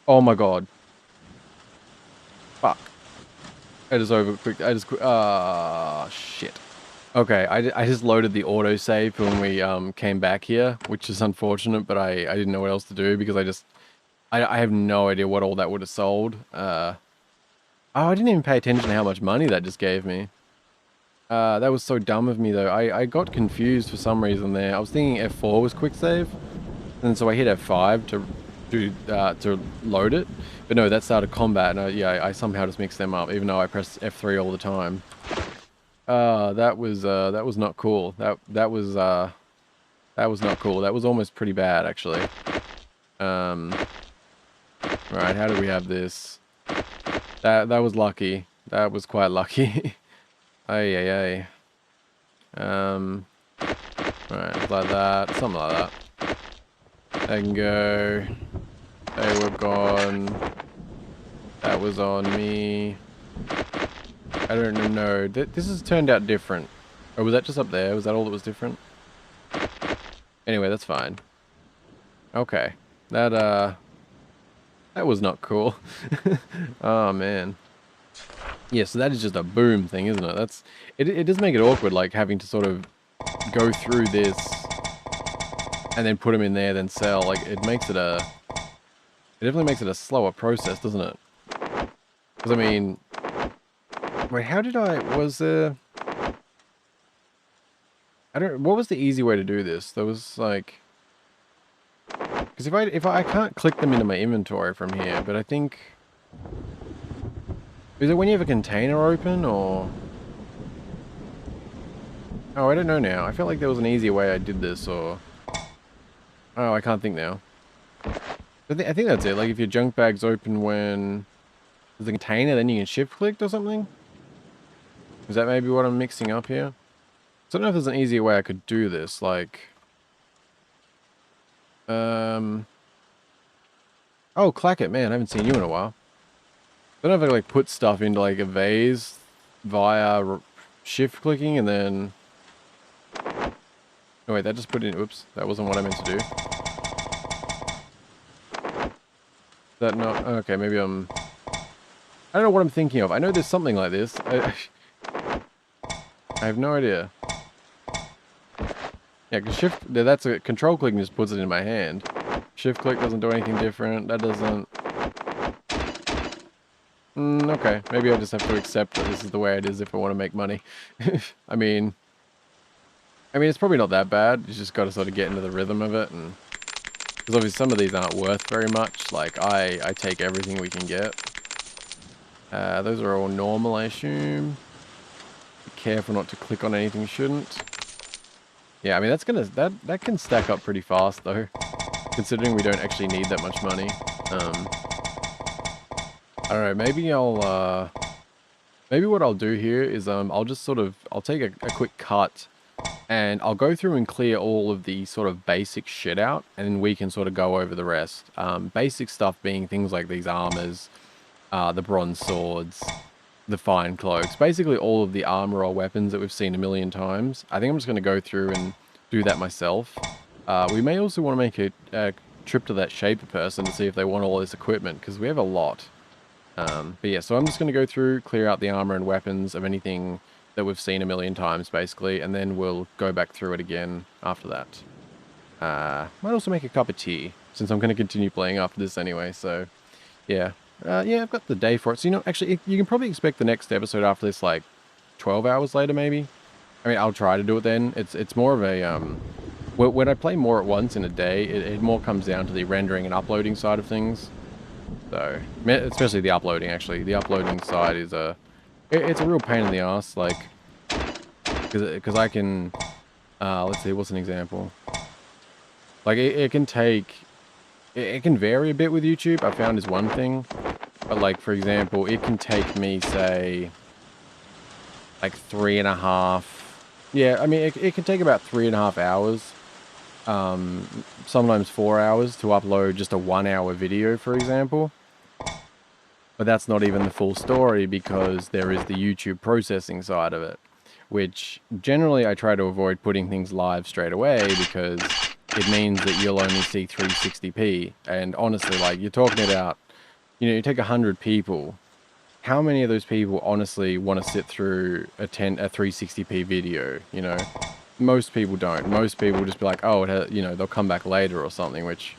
Oh my god. Fuck. I just overcooked. Shit. Okay, I just loaded the autosave when we came back here, which is unfortunate, but I didn't know what else to do because I have no idea what all that would have sold. Oh, I didn't even pay attention to how much money that just gave me. That was so dumb of me though. I got confused for some reason there. I was thinking F4 was quick save, and so I hit F5 to load it. But no, that started combat, and yeah, I somehow just mixed them up, even though I press F3 all the time. That was not cool. That was not cool. That was almost pretty bad actually. Right, how do we have this? That was lucky. That was quite lucky. Ay ay ay. Right, like that, something like that. They can go. They were gone. That was on me. I don't know. This has turned out different. Or was that just up there? Was that all that was different? Anyway, that's fine. Okay. That was not cool. Oh man. Yeah, so that is just a boom thing, isn't it? It does make it awkward, like having to sort of go through this and then put them in there, then sell. Like it definitely makes it a slower process, doesn't it? Because I mean, wait, what was the easy way to do this? There was like, because if I can't click them into my inventory from here, but I think, is it when you have a container open or? Oh, I don't know now. I felt like there was an easier way I did this, or oh, I can't think now. I think that's it. Like if your junk bag's open when there's a container, then you can shift click or something. Is that maybe what I'm mixing up here? So I don't know if there's an easier way I could do this. Like, oh, Clackett, man, I haven't seen you in a while. I don't know if I like put stuff into like a vase via shift clicking and then. Oh wait, that just put in. Oops, that wasn't what I meant to do. That not okay? Maybe I'm. I don't know what I'm thinking of. I know there's something like this. I have no idea. Yeah, cause that's a control click and just puts it in my hand. Shift click doesn't do anything different. That doesn't. Okay, maybe I just have to accept that this is the way it is if I want to make money. I mean, it's probably not that bad. You just got to sort of get into the rhythm of it, and because obviously some of these aren't worth very much. Like I take everything we can get. Those are all normal, I assume. Be careful not to click on anything you shouldn't. Yeah, I mean that can stack up pretty fast though, considering we don't actually need that much money. I don't know. Maybe what I'll do here is I'll take a quick cut, and I'll go through and clear all of the sort of basic shit out, and then we can sort of go over the rest. Basic stuff being things like these armors, the bronze swords, the fine cloaks, basically all of the armor or weapons that we've seen a million times. I think I'm just going to go through and do that myself. We may also want to make a trip to that shaper person to see if they want all this equipment, because we have a lot. But yeah, so I'm just going to go through, clear out the armor and weapons of anything that we've seen a million times, basically, and then we'll go back through it again after that. Might also make a cup of tea, since I'm going to continue playing after this anyway, so yeah. Yeah, I've got the day for it. So, actually, you can probably expect the next episode after this, like, 12 hours later, maybe? I mean, I'll try to do it then. It's more of a, when I play more at once in a day, it more comes down to the rendering and uploading side of things. So, especially the uploading, actually. The uploading side is it's a real pain in the ass, like, because I can, let's see, what's an example? Like, it can vary a bit with YouTube, I found is one thing. But, like, for example, it can take me, say, like 3.5. Yeah, I mean, it can take about 3.5 hours. Sometimes 4 hours to upload just a 1-hour video, for example. But that's not even the full story, because there is the YouTube processing side of it, which generally I try to avoid putting things live straight away, because it means that you'll only see 360p. And honestly, like, you're talking about You know, you take 100 people. How many of those people honestly want to sit through a 360p video? You know, most people don't. Most people just be like, oh, you know, they'll come back later or something, which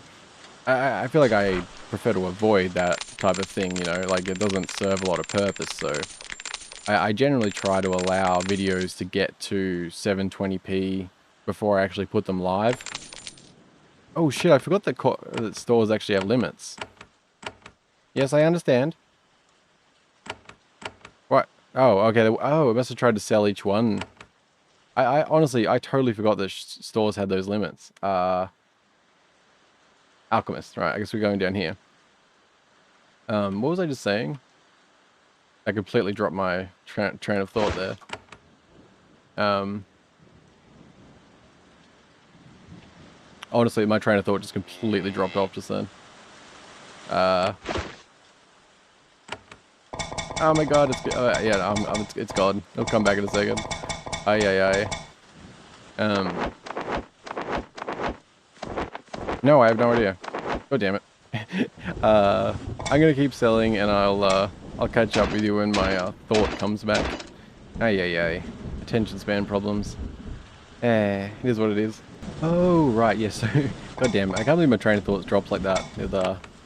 I feel like I prefer to avoid that type of thing, you know, like it doesn't serve a lot of purpose. So I generally try to allow videos to get to 720p before I actually put them live. Oh shit, I forgot that stores actually have limits. Yes, I understand. What? Oh, okay. Oh, I must have tried to sell each one. I honestly, I totally forgot that stores had those limits. Alchemist, right, I guess we're going down here. What was I just saying? I completely dropped my train of thought there. Honestly, my train of thought just completely dropped off just then. Oh my god, yeah, it's gone. It'll come back in a second. Aye. No, I have no idea. God damn it. I'm gonna keep selling, and I'll catch up with you when my thought comes back. Aye. Attention span problems. It is what it is. Oh, right, yes. Yeah, so, god damn it. I can't believe my train of thoughts drops like that.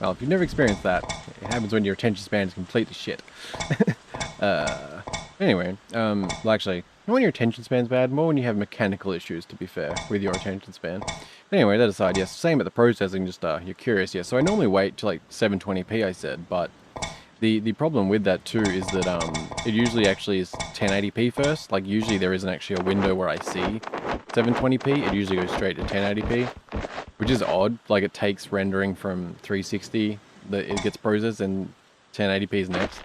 Well, if you've never experienced that, it happens when your attention span is completely shit. Anyway, well, actually, not when your attention span's bad, more when you have mechanical issues, to be fair, with your attention span. Anyway, that aside, yes, same at the processing, just, you're curious, yes. So I normally wait till, like, 720p, I said, but the problem with that, too, is that, it usually actually is 1080p first. Like, usually there isn't actually a window where I see 720p. It usually goes straight to 1080p, which is odd. Like, it takes rendering from 360, it gets processed, and 1080p is next.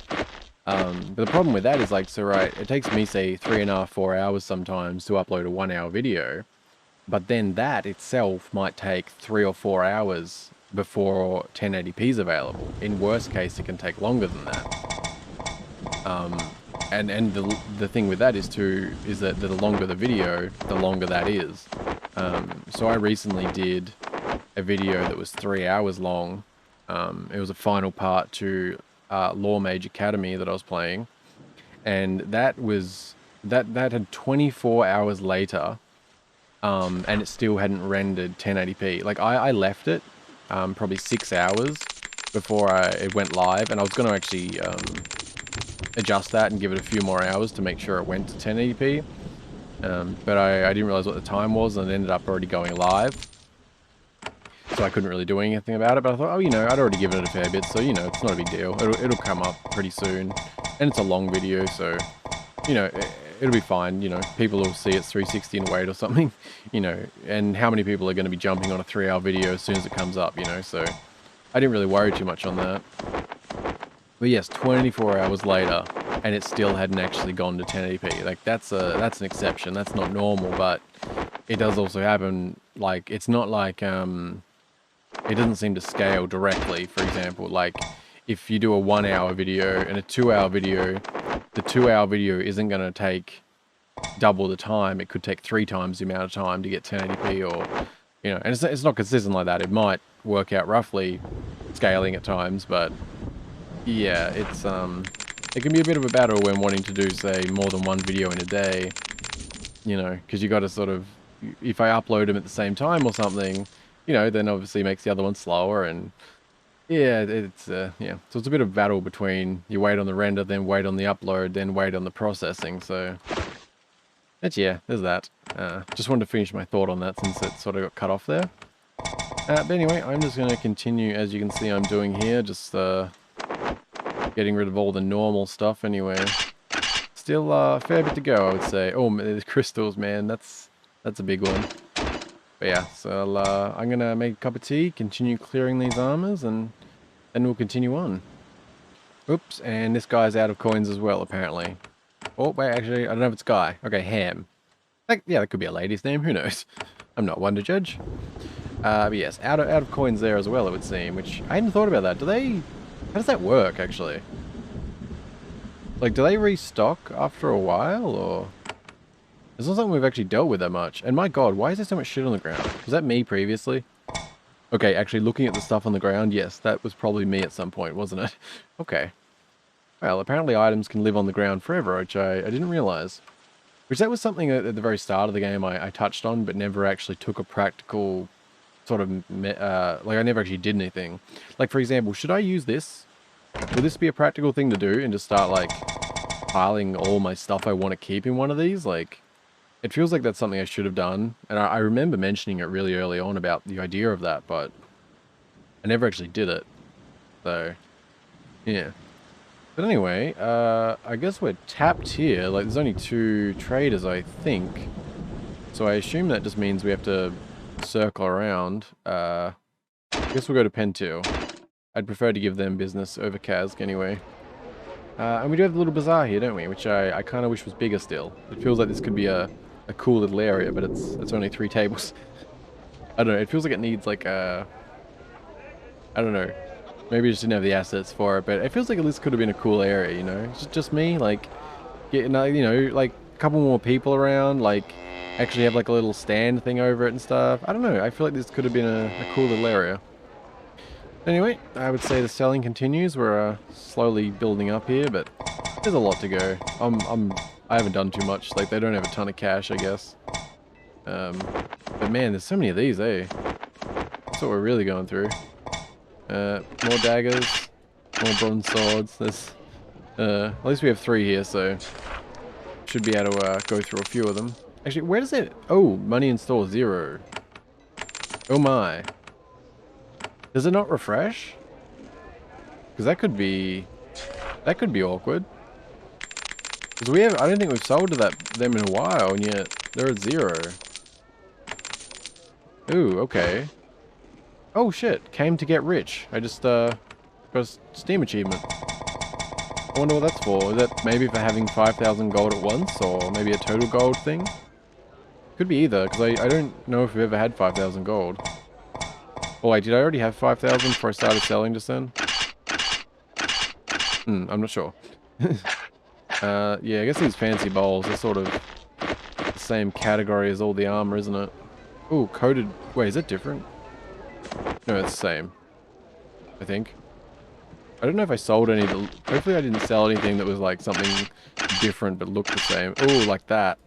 But the problem with that is, like, so right, it takes me, say, 3.5, 4 hours sometimes to upload a 1 hour video, but then that itself might take 3 or 4 hours before 1080p is available. In worst case, it can take longer than that. And the thing with that is that the longer the video, the longer that is. So I recently did a video that was 3 hours long. It was a final part to Law Mage Academy that I was playing, and that had 24 hours later, and it still hadn't rendered 1080p. Like I left it probably 6 hours before it went live, and I was going to actually adjust that and give it a few more hours to make sure it went to 1080p. But I didn't realize what the time was, and it ended up already going live. So I couldn't really do anything about it, but I thought, oh, you know, I'd already given it a fair bit, so, you know, it's not a big deal. It'll come up pretty soon. And it's a long video, so, you know, it'll be fine. You know, people will see it's 360 and wait or something, you know, and how many people are going to be jumping on a 3-hour video as soon as it comes up, you know, so I didn't really worry too much on that. But yes, 24 hours later, and it still hadn't actually gone to 1080p. Like, that's an exception. That's not normal, but it does also happen. Like, it's not like, it doesn't seem to scale directly. For example, like, if you do a 1 hour video and a 2 hour video, the 2 hour video isn't going to take double the time. It could take 3 times the amount of time to get 1080p, or, you know, and it's not consistent like that. It might work out roughly scaling at times, but yeah, it can be a bit of a battle when wanting to do, say, more than one video in a day, you know, because you got to sort of, if I upload them at the same time or something, you know, then obviously makes the other one slower, and yeah, yeah. So it's a bit of battle between you wait on the render, then wait on the upload, then wait on the processing. So that's, yeah, there's that. Just wanted to finish my thought on that since it sort of got cut off there. But anyway, I'm just going to continue, as you can see I'm doing here, just getting rid of all the normal stuff anyway. Still a fair bit to go, I would say. Oh, the crystals, man, that's a big one. But yeah, so I'm going to make a cup of tea, continue clearing these armors, and then we'll continue on. Oops, and this guy's out of coins as well, apparently. Oh, wait, actually, I don't know if it's Guy. Okay, Ham. Yeah, that could be a lady's name, who knows? I'm not one to judge. But yes, out of coins there as well, it would seem, which I hadn't thought about that. How does that work, actually? Like, do they restock after a while, or? It's not something we've actually dealt with that much. And my god, why is there so much shit on the ground? Was that me previously? Okay, actually looking at the stuff on the ground, yes, that was probably me at some point, wasn't it? Okay. Well, apparently items can live on the ground forever, which I didn't realize. Which that was something at the very start of the game I touched on, but never actually took a practical sort of, like I never actually did anything. Like, for example, should I use this? Would this be a practical thing to do and just start, like, piling all my stuff I want to keep in one of these? Like, it feels like that's something I should have done. And I remember mentioning it really early on about the idea of that, but I never actually did it. So, yeah. But anyway, I guess we're tapped here. Like, there's only 2 traders, I think. So I assume that just means we have to circle around. I guess we'll go to Pentil. I'd prefer to give them business over Kazk anyway. And we do have the little bazaar here, don't we? Which I kind of wish was bigger still. It feels like this could be a cool little area, but it's only 3 tables. I don't know, it feels like it needs like a... I don't know. Maybe I just didn't have the assets for it, but it feels like this could have been a cool area, you know? It's just me, like, getting, you know, like, a couple more people around, like, actually have like a little stand thing over it and stuff. I don't know, I feel like this could have been a cool little area. Anyway, I would say the selling continues. We're slowly building up here, but there's a lot to go. I haven't done too much. Like, they don't have a ton of cash, I guess. But man, there's so many of these, eh? That's what we're really going through. More daggers, more bronze swords. There's, at least we have 3 here, so should be able to go through a few of them. Actually, where does it? Oh, money in store 0. Oh my. Does it not refresh? Because that could be awkward. Because we have, I don't think we've sold to them in a while, and yet they're at 0. Ooh, okay. Oh shit, came to get rich. I just got a Steam achievement. I wonder what that's for. Is that maybe for having 5,000 gold at once, or maybe a total gold thing? Could be either, because I don't know if we've ever had 5,000 gold. Oh wait, did I already have 5,000 before I started selling just then? I'm not sure. Yeah, I guess these fancy bowls are sort of the same category as all the armor, isn't it? Ooh, coated... Wait, is it different? No, it's the same. I think. I don't know if I sold any of the... Hopefully I didn't sell anything that was like something different but looked the same. Ooh, like that.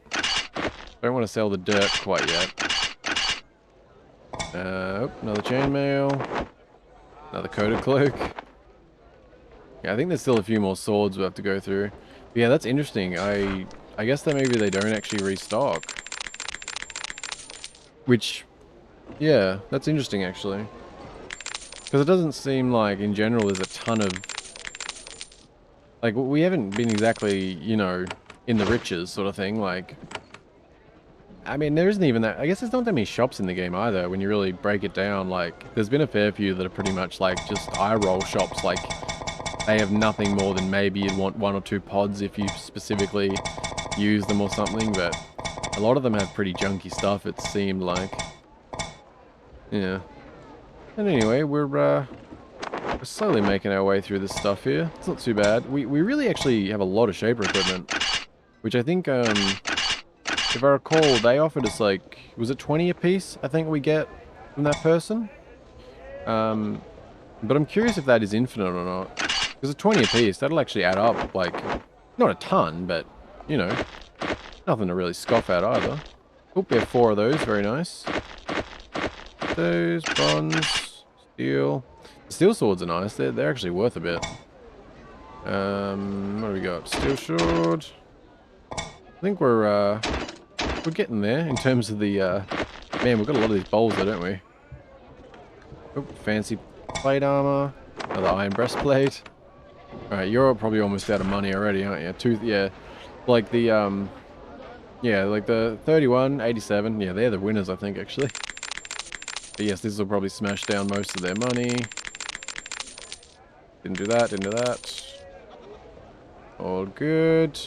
Don't want to sell the dirt quite yet. Oh, another chainmail. Another coated cloak. Yeah, I think there's still a few more swords we'll have to go through. But yeah, that's interesting. I guess that maybe they don't actually restock. Which, yeah, that's interesting actually. Because it doesn't seem like, in general, there's a ton of... Like, we haven't been exactly, you know, in the riches sort of thing, like... I mean, there isn't even that... I guess there's not that many shops in the game either, when you really break it down. Like, there's been a fair few that are pretty much, like, just eye-roll shops. Like, they have nothing more than maybe you'd want 1 or 2 pods if you specifically use them or something, but a lot of them have pretty junky stuff, it seemed like. Yeah. And anyway, we're slowly making our way through this stuff here. It's not too bad. We really actually have a lot of shaper equipment, which I think, if I recall, they offered us like, was it 20 a piece, I think we get from that person? But I'm curious if that is infinite or not. Because at 20 a piece, that'll actually add up, like, not a ton, but, you know, nothing to really scoff at either. Oop, we have 4 of those, very nice. Those, bronze, steel. The steel swords are nice, they're actually worth a bit. What do we got? Steel sword. I think we're getting there in terms of the, man, we've got a lot of these bowls there, don't we? Oh, fancy plate armor. Another iron breastplate. Alright, you're probably almost out of money already, aren't you? Yeah. Like the, yeah, like the 31, 87. Yeah, they're the winners, I think, actually. But yes, this will probably smash down most of their money. Didn't do that, didn't do that. All good.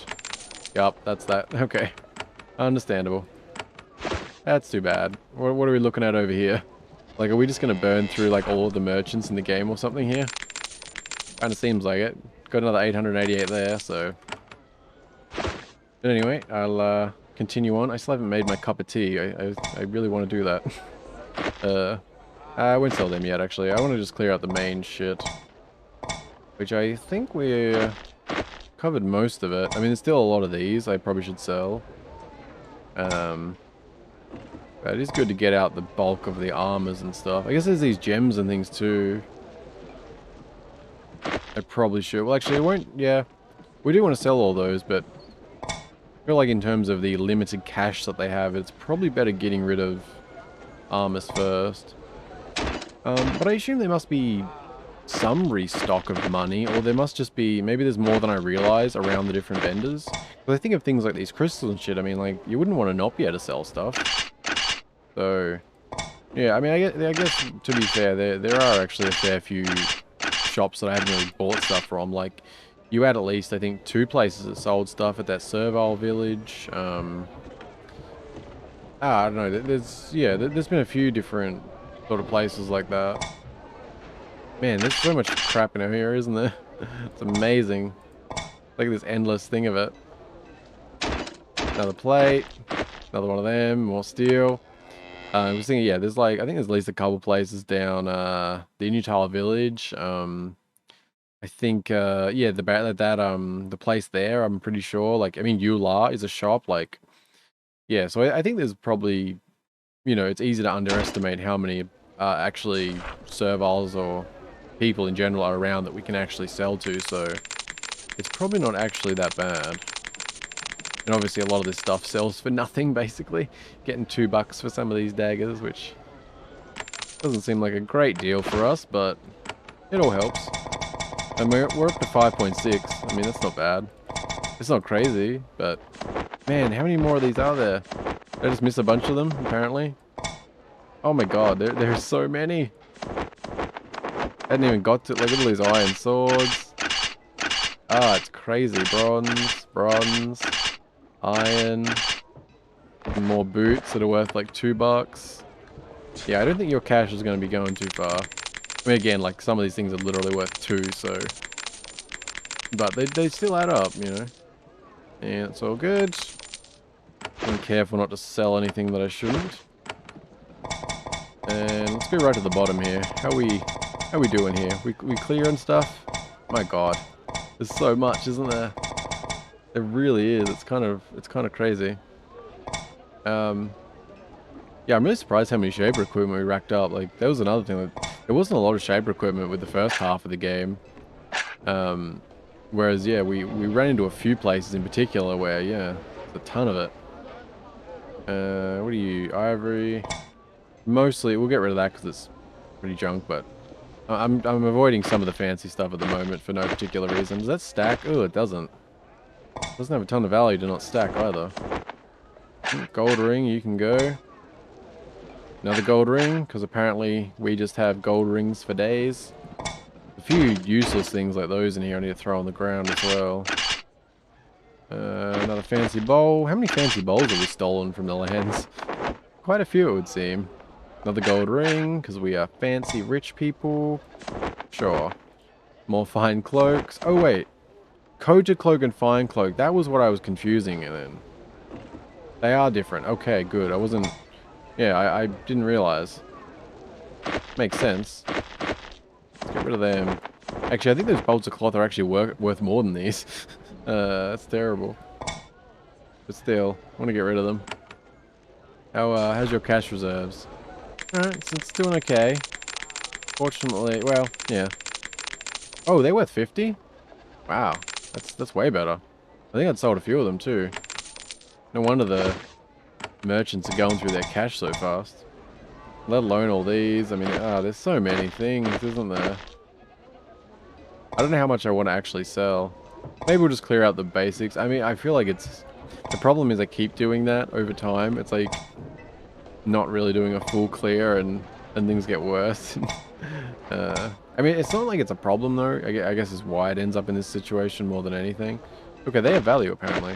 Yup, that's that. Okay. Understandable. That's too bad. What are we looking at over here? Like, are we just going to burn through, like, all of the merchants in the game or something here? Kind of seems like it. Got another 888 there, so... But anyway, I'll continue on. I still haven't made my cup of tea. I really want to do that. I won't sell them yet, actually. I want to just clear out the main shit. Which I think we're covered most of it. I mean, there's still a lot of these I probably should sell. But it is good to get out the bulk of the armors and stuff. I guess there's these gems and things too. I probably should. Well, actually, I won't... Yeah. We do want to sell all those, but... I feel like in terms of the limited cash that they have, it's probably better getting rid of armors first. But I assume there must be some restock of money, or there must just be... Maybe there's more than I realize around the different vendors. But I think of things like these crystals and shit, I mean, like, you wouldn't want to not be able to sell stuff. So, yeah, I mean, I guess to be fair, there are actually a fair few shops that I haven't really bought stuff from. Like, you had at least, I think, 2 places that sold stuff at that Servile village. I don't know, there's been a few different sort of places like that. Man, there's so much crap in here, isn't there? It's amazing. Look at this endless thing of it. Another plate, another one of them, more steel. I was thinking, yeah, there's like, I think there's at least a couple places down the Inutile village. I think, yeah, the place there, I'm pretty sure. Like, I mean, Eular is a shop. Like, yeah, so I think there's probably, you know, it's easy to underestimate how many actually serviles or people in general are around that we can actually sell to. So it's probably not actually that bad. And obviously a lot of this stuff sells for nothing, basically. Getting $2 for some of these daggers, which doesn't seem like a great deal for us, but it all helps. And we're up to 5.6. I mean, that's not bad. It's not crazy, but... Man, how many more of these are there? Did I just miss a bunch of them, apparently? Oh my god, there's so many! I hadn't even got to... Look at all these iron swords. Ah, it's crazy. Bronze... Iron, more boots that are worth like $2. Yeah, I don't think your cash is going to be going too far. I mean, again, like some of these things are literally worth 2, so. But they still add up, you know. And it's all good. I'm careful not to sell anything that I shouldn't. And let's go right to the bottom here. How we doing here? We clear and stuff? My god, there's so much, isn't there? It really is. It's kind of crazy. Yeah, I'm really surprised how many shaper equipment we racked up. Like, that was another thing. Like, there wasn't a lot of shaper equipment with the first half of the game. Whereas, yeah, we ran into a few places in particular where, yeah, there's a ton of it. What are you? Ivory. Mostly, we'll get rid of that because it's pretty junk, but I'm avoiding some of the fancy stuff at the moment for no particular reason. Does that stack? Oh, it doesn't. Doesn't have a ton of value to not stack either. Gold ring, you can go. Another gold ring, because apparently we just have gold rings for days. A few useless things like those in here I need to throw on the ground as well. Another fancy bowl. How many fancy bowls have we stolen from the lands? Quite a few, it would seem. Another gold ring, because we are fancy rich people. Sure. More fine cloaks. Oh, wait. Coated cloak and fine cloak. That was what I was confusing it in. They are different. Okay, good. I wasn't... Yeah, I didn't realize. Makes sense. Let's get rid of them. Actually, I think those bolts of cloth are actually worth more than these. That's terrible. But still, I want to get rid of them. How's your cash reserves? Alright, it's doing okay. Fortunately, well, yeah. Oh, they're worth 50? Wow. That's way better. I think I'd sold a few of them too. No wonder the merchants are going through their cash so fast. Let alone all these. I mean, there's so many things, isn't there? I don't know how much I want to actually sell. Maybe we'll just clear out the basics. I mean, I feel like it's... The problem is I keep doing that over time. It's like not really doing a full clear and things get worse. I mean, it's not like it's a problem, though. I guess is why it ends up in this situation more than anything. Okay, they have value, apparently.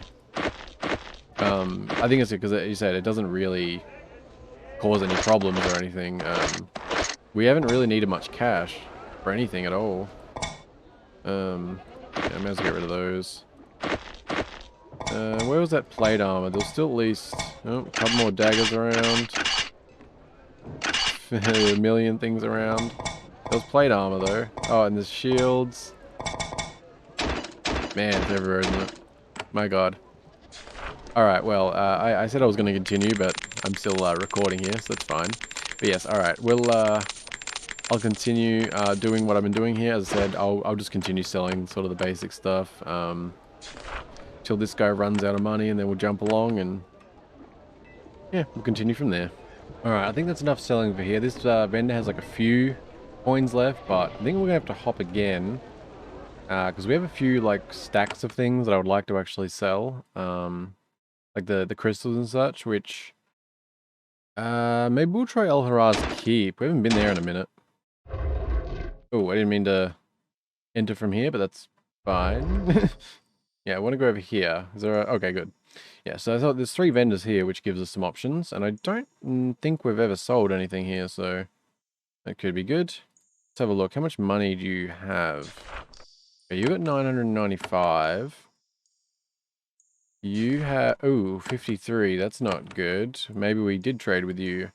I think it's because, you said, it doesn't really cause any problems or anything. We haven't really needed much cash for anything at all. Yeah, I may as well get rid of those. Where was that plate armor? There's still at least... Oh, a couple more daggers around. a million things around. There's plate armor though. Oh, and there's shields. Man, it's everywhere, isn't it? My god. Alright, well, I said I was going to continue, but I'm still recording here, so that's fine. But yes, alright, I'll continue doing what I've been doing here. As I said, I'll just continue selling sort of the basic stuff till this guy runs out of money, and then we'll jump along, and yeah, we'll continue from there. Alright, I think that's enough selling for here. This vendor has like a few coins left, but I think we're going to have to hop again. Because we have a few like stacks of things that I would like to actually sell. Like the crystals and such, which maybe we'll try El Haraz Keep. We haven't been there in a minute. Oh, I didn't mean to enter from here, but that's fine. Yeah, I want to go over here. Is there okay, good. Yeah, so I thought there's 3 vendors here, which gives us some options, and I don't think we've ever sold anything here, so that could be good. Let's have a look. How much money do you have? Okay, you got 995. You have, oh, 53. That's not good. Maybe we did trade with you.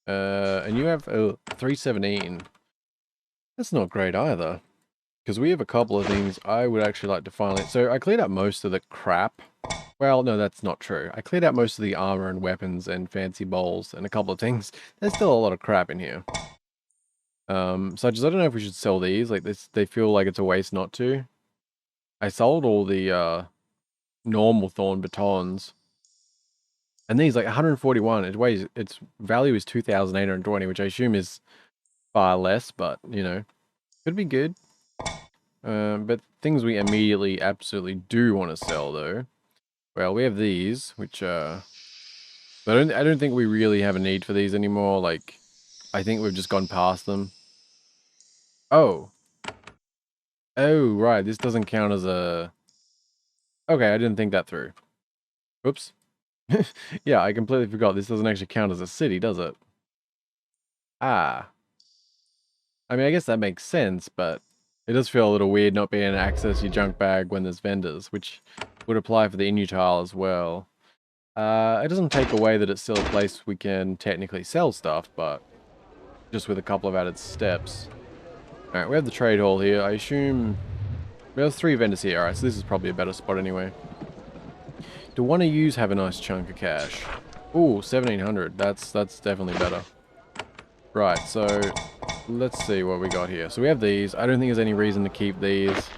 And you have 317. That's not great either. Because we have a couple of things I would actually like to finally... So I cleared out most of the crap. Well, no, that's not true. I cleared out most of the armor and weapons and fancy bowls and a couple of things. There's still a lot of crap in here. Such as I don't know if we should sell these. Like this, they feel like it's a waste not to. I sold all the normal thorn batons. And these like 141. It weighs, its value is 2,820, which I assume is far less, but you know, could be good. But things we immediately absolutely do want to sell though. Well, we have these, which I don't think we really have a need for these anymore. Like, I think we've just gone past them. Oh. Oh, right. This doesn't count as a... Okay, I didn't think that through. Oops. Yeah, I completely forgot. This doesn't actually count as a city, does it? Ah. I mean, I guess that makes sense, but it does feel a little weird not being able to access your junk bag when there's vendors, which would apply for the Inutile as well. It doesn't take away that it's still a place we can technically sell stuff, but just with a couple of added steps. Alright, we have the trade hall here. I assume there's 3 vendors here. Alright, so this is probably a better spot anyway. Do one of yous have a nice chunk of cash? Ooh, 1,700. That's definitely better. Right, so let's see what we got here. So we have these. I don't think there's any reason to keep these.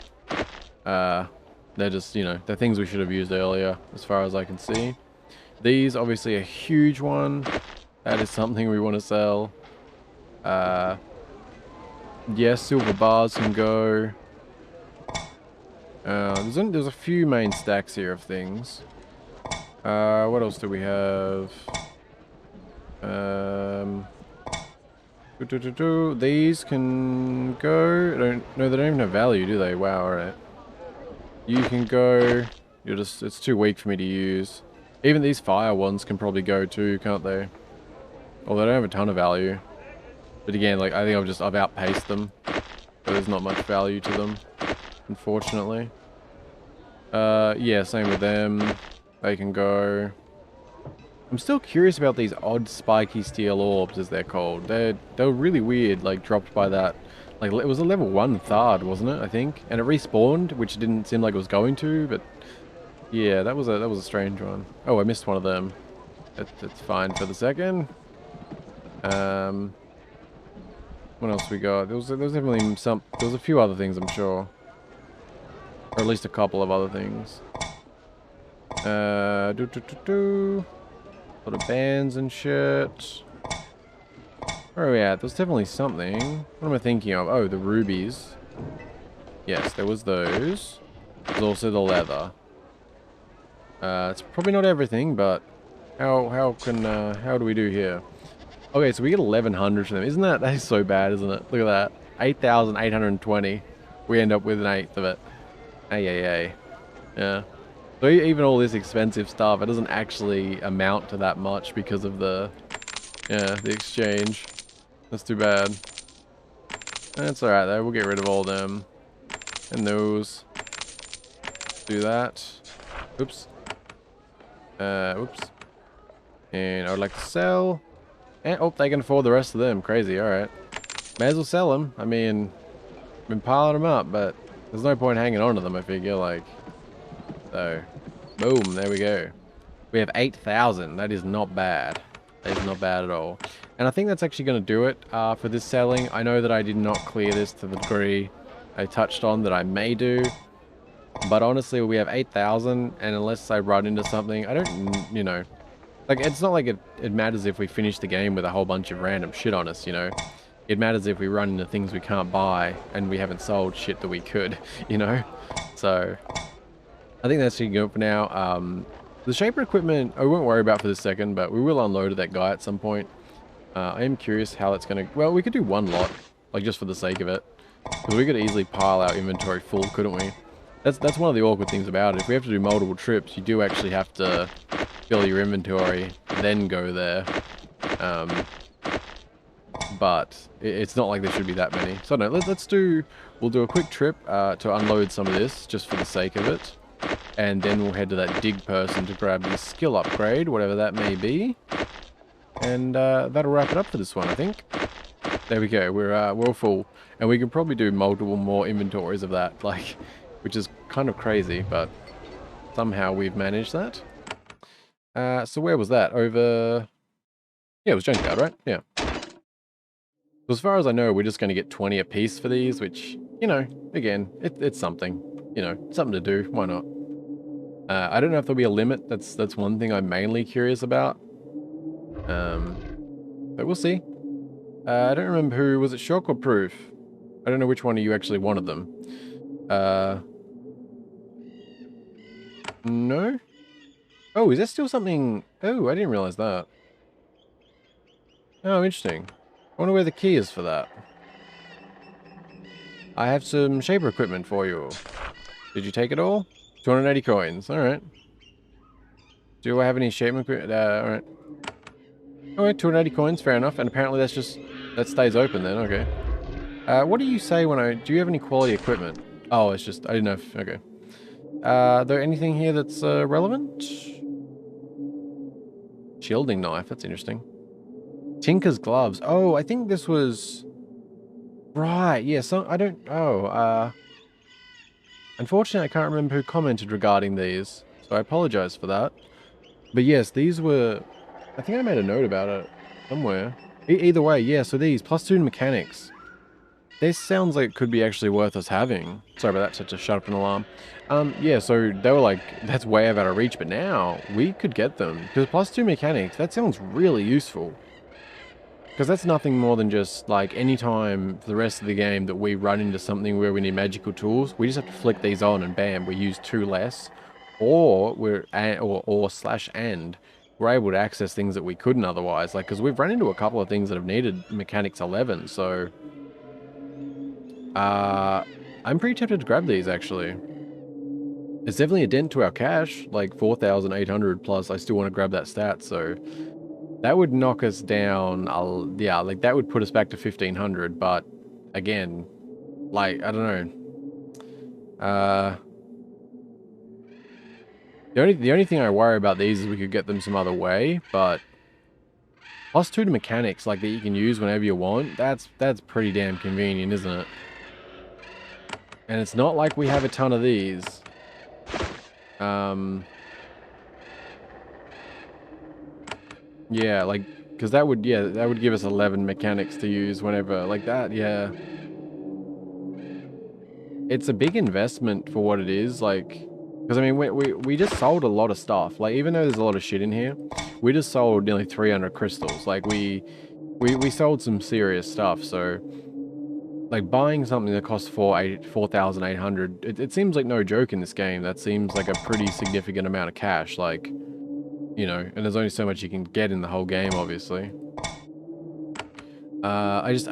They're just, you know, they're things we should have used earlier, as far as I can see. These, obviously a huge one. That is something we want to sell. Yes, silver bars can go. There's a few main stacks here of things. What else do we have? These can go. No, they don't even have value, do they? Wow, alright. You can go. It's too weak for me to use. Even these fire ones can probably go too, can't they? Although they don't have a ton of value. But again, like, I think I've outpaced them. So there's not much value to them, unfortunately. Yeah, same with them. They can go. I'm still curious about these odd spiky steel orbs, as they're called. They were really weird, like, dropped by that. Like, it was a level 1 Thard, wasn't it, I think? And it respawned, which didn't seem like it was going to, but... Yeah, that was a strange one. Oh, I missed one of them. It's fine for the second. What else we got? There was definitely there was a few other things, I'm sure. Or at least a couple of other things. A lot of bands and shit. Where are we at? There's definitely something. What am I thinking of? Oh, the rubies. Yes, there was those. There's also the leather. It's probably not everything, but how do we do here? Okay, so we get 1,100 from them. That is so bad, isn't it? Look at that. 8,820. We end up with an eighth of it. Ay. Yeah. So even all this expensive stuff, it doesn't actually amount to that much because of the exchange. That's too bad. That's alright though, we'll get rid of all them. And those. Do that. Oops. Oops. And I would like to sell. And, oh, they can afford the rest of them. Crazy, alright. May as well sell them. I mean, I've been piling them up, but there's no point hanging on to them, I figure, like. So, boom, there we go. We have 8,000. That is not bad. That is not bad at all. And I think that's actually going to do it for this selling. I know that I did not clear this to the degree I touched on that I may do. But honestly, we have 8,000, and unless I run into something, I don't, you know. Like, it's not like it matters if we finish the game with a whole bunch of random shit on us, you know. It matters if we run into things we can't buy, and we haven't sold shit that we could, you know. So, I think that's good for now. The shaper equipment, I won't worry about for this second, but we will unload that guy at some point. I am curious how that's going to... Well, we could do one lot, like just for the sake of it. Because we could easily pile our inventory full, couldn't we? That's one of the awkward things about it. If we have to do multiple trips, you do actually have to fill your inventory, then go there. But it's not like there should be that many. So no, we'll do a quick trip to unload some of this, just for the sake of it. And then we'll head to that dig person to grab the skill upgrade, whatever that may be. And that'll wrap it up for this one, I think. There we go, we're all full. And we can probably do multiple more inventories of that, like, which is kind of crazy, but somehow we've managed that. So where was that? Over... Yeah, it was Junkyard, right? Yeah. So as far as I know, we're just going to get 20 a piece for these, which, you know, again, it's something. You know, something to do. Why not? I don't know if there'll be a limit. That's one thing I'm mainly curious about. But we'll see. I don't remember who... Was it Shock or Proof? I don't know which one of you actually wanted them. No? Oh, is there still something... Oh, I didn't realize that. Oh, interesting. I wonder where the key is for that. I have some shaper equipment for you. Did you take it all? 280 coins. Alright. Do I have any shaper equipment? Alright. Alright, 280 coins. Fair enough. And apparently that's just... That stays open then. Okay. What do you say when I... Do you have any quality equipment? Oh, it's just... I didn't know if... Okay. There anything here that's relevant? Shielding knife. That's interesting. Tinker's gloves. Oh, I think this was... Right, yeah, so I don't... Oh, unfortunately, I can't remember who commented regarding these, so I apologize for that. But yes, these were... I think I made a note about it somewhere. Either way, yeah, so these, +2 mechanics. This sounds like it could be actually worth us having. Sorry about that, such a shut up an alarm. Yeah, so they were like, that's way out of reach, but now we could get them. Because +2 mechanics, that sounds really useful. Because that's nothing more than just, like, any time for the rest of the game that we run into something where we need magical tools, we just have to flick these on and bam, we use 2 less. Or we're, or/and, we're able to access things that we couldn't otherwise. Like, because we've run into a couple of things that have needed mechanics 11, so... I'm pretty tempted to grab these, actually. It's definitely a dent to our cash, like 4,800 plus. I still want to grab that stat, so... That would knock us down, yeah, like that would put us back to 1,500, but again, like, I don't know. The only thing I worry about these is we could get them some other way, but +2 to mechanics, like, that you can use whenever you want, that's pretty damn convenient, isn't it? And it's not like we have a ton of these. Yeah, like, because that would give us 11 mechanics to use whenever, like that, yeah. It's a big investment for what it is, like, because, I mean, we just sold a lot of stuff. Like, even though there's a lot of shit in here, we just sold nearly 300 crystals. Like, we sold some serious stuff, so... Like, buying something that costs 4,800, it seems like no joke in this game. That seems like a pretty significant amount of cash, like... You know, and there's only so much you can get in the whole game, obviously. I don't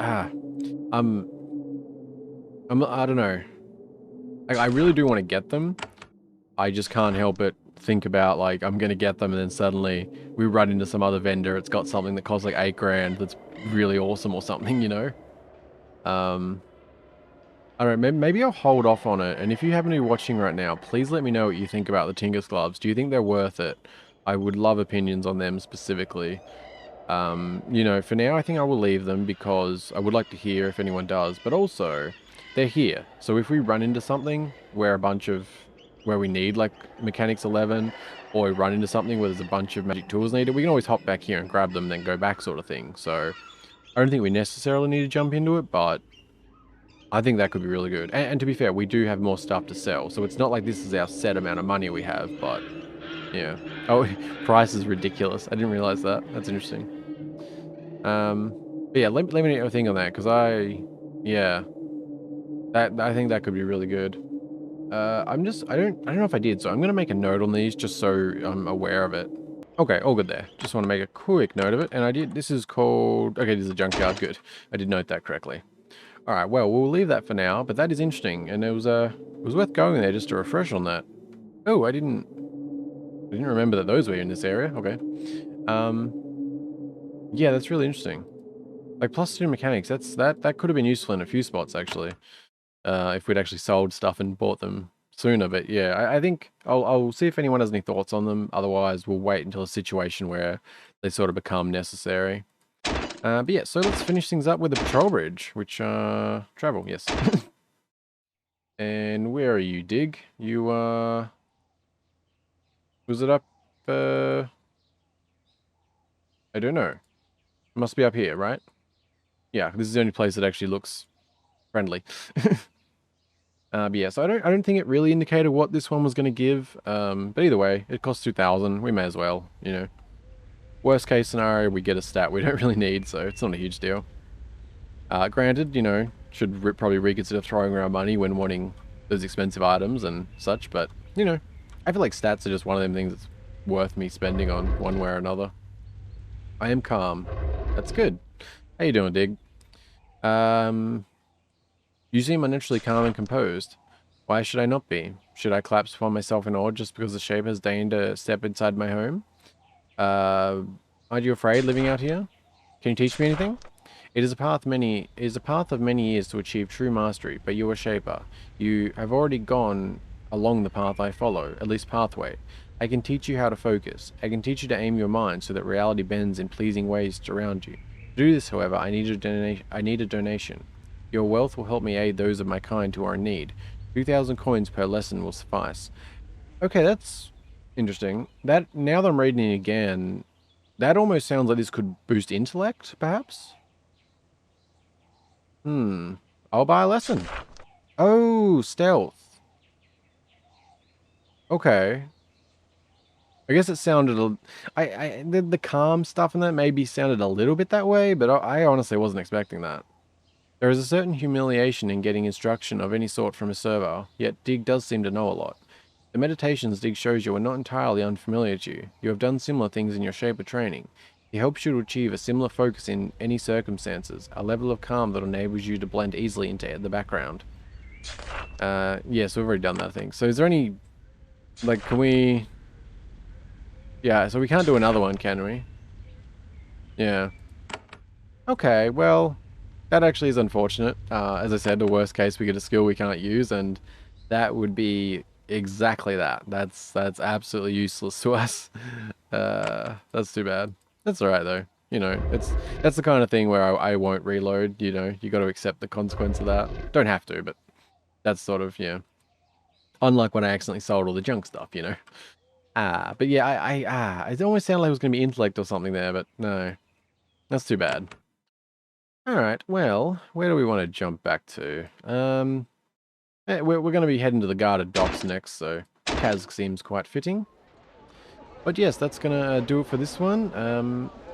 know. I really do want to get them. I just can't help but think about, like, I'm going to get them and then suddenly we run into some other vendor. It's got something that costs like 8 grand that's really awesome or something, you know? I don't know, maybe I'll hold off on it. And if you happen to be watching right now, please let me know what you think about the Tinker's gloves. Do you think they're worth it? I would love opinions on them specifically. You know, for now, I think I will leave them because I would like to hear if anyone does, but also they're here. So if we run into something where we need like Mechanics 11, or we run into something where there's a bunch of magic tools needed, we can always hop back here and grab them, then go back sort of thing. So I don't think we necessarily need to jump into it, but I think that could be really good. And to be fair, we do have more stuff to sell. So it's not like this is our set amount of money we have, but yeah. Oh, price is ridiculous. I didn't realize that. That's interesting. But yeah, let me know your thing on that, because yeah, I think that could be really good. I don't know if I did, so I'm gonna make a note on these just so I'm aware of it. Okay, all good there. Just want to make a quick note of it, and I did. This is called. Okay, this is a junkyard. Good, I did note that correctly. All right, well, we'll leave that for now, but that is interesting, and it was worth going there just to refresh on that. Oh, I didn't remember that those were in this area. Okay. Um, yeah, that's really interesting. Like +2 mechanics, that could have been useful in a few spots actually. If we'd actually sold stuff and bought them sooner. But yeah, I think I'll see if anyone has any thoughts on them. Otherwise, we'll wait until a situation where they sort of become necessary. But yeah, so let's finish things up with the patrol bridge, which travel, yes. And where are you, Dig? You was it up? I don't know. It must be up here, right? Yeah, this is the only place that actually looks friendly. But yeah, so I don't think it really indicated what this one was going to give. But either way, it costs 2,000. We may as well, you know. Worst case scenario, we get a stat we don't really need, so it's not a huge deal. Granted, you know, should probably reconsider throwing around money when wanting those expensive items and such, but, you know, I feel like stats are just one of them things that's worth me spending on one way or another. I am calm. That's good. How you doing, Dig? Um, You seem unnaturally calm and composed. Why should I not be? Should I collapse upon myself in awe just because the shape has deigned to step inside my home? Uh, aren't you afraid living out here? Can you teach me anything? It is a path of many years to achieve true mastery, but you are Shaper. You have already gone along the path I follow, at least pathway. I can teach you how to focus. I can teach you to aim your mind so that reality bends in pleasing ways around you. To do this, however, I need a donation. Your wealth will help me aid those of my kind who are in need. 2,000 coins per lesson will suffice. Okay, that's interesting. That now that I'm reading it again, that almost sounds like this could boost intellect, perhaps? Hmm. I'll buy a lesson. Oh, stealth. Okay. I guess it sounded the calm stuff in that maybe sounded a little bit that way, but I honestly wasn't expecting that. There is a certain humiliation in getting instruction of any sort from a server, yet Dig does seem to know a lot. The meditations Dig shows you are not entirely unfamiliar to you. You have done similar things in your Shaper training. He helps you to achieve a similar focus in any circumstances, a level of calm that enables you to blend easily into the background. Yes, we've already done that thing. So is there any, like, can we... Yeah, so we can't do another one, can we? Yeah. Okay, well, that actually is unfortunate. As I said, the worst case, we get a skill we can't use, and that would be exactly that. That's absolutely useless to us. That's too bad. That's alright, though. You know, that's the kind of thing where I won't reload, you know. You got to accept the consequence of that. Don't have to, but that's sort of, yeah. Unlike when I accidentally sold all the junk stuff, you know. But yeah, it almost sounded like it was going to be intellect or something there, but no. That's too bad. Alright, well, where do we want to jump back to? We're going to be heading to the guarded docks next, so Kaz seems quite fitting. But yes, that's going to do it for this one.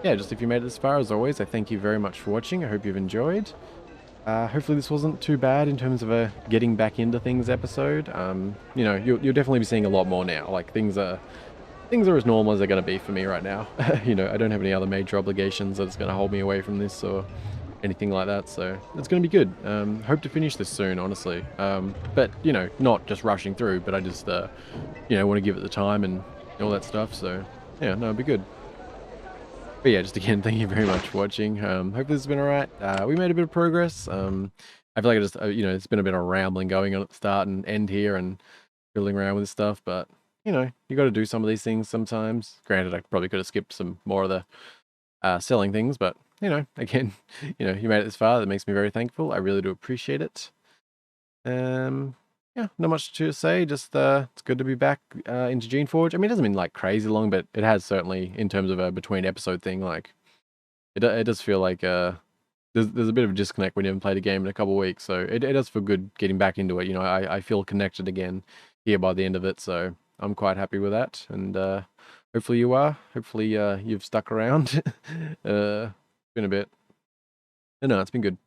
Yeah, just if you made it this far, as always, I thank you very much for watching. I hope you've enjoyed. Hopefully this wasn't too bad in terms of a getting back into things episode. You know, you'll definitely be seeing a lot more now. Like, things are as normal as they're going to be for me right now. You know, I don't have any other major obligations that's going to hold me away from this or anything like that, so it's going to be good. Hope to finish this soon, honestly. But, you know, not just rushing through, but I just, you know, want to give it the time and all that stuff, so yeah, no, it'll be good. But yeah, just again, thank you very much for watching. Hopefully this has been alright. We made a bit of progress. I feel like I just, you know, it's been a bit of rambling going on at the start and end here and fiddling around with stuff, but, you know, you got to do some of these things sometimes. Granted, I probably could have skipped some more of the selling things, but, again, you made it this far. That makes me very thankful. I really do appreciate it. Yeah, not much to say. Just it's good to be back into Geneforge. I mean, it doesn't mean like crazy long, but it has certainly in terms of a between episode thing. Like it does feel like there's a bit of a disconnect when you haven't played a game in a couple of weeks. So it does feel good getting back into it. I feel connected again here by the end of it. So I'm quite happy with that, and hopefully you are. Hopefully you've stuck around. Been a bit. No, it's been good.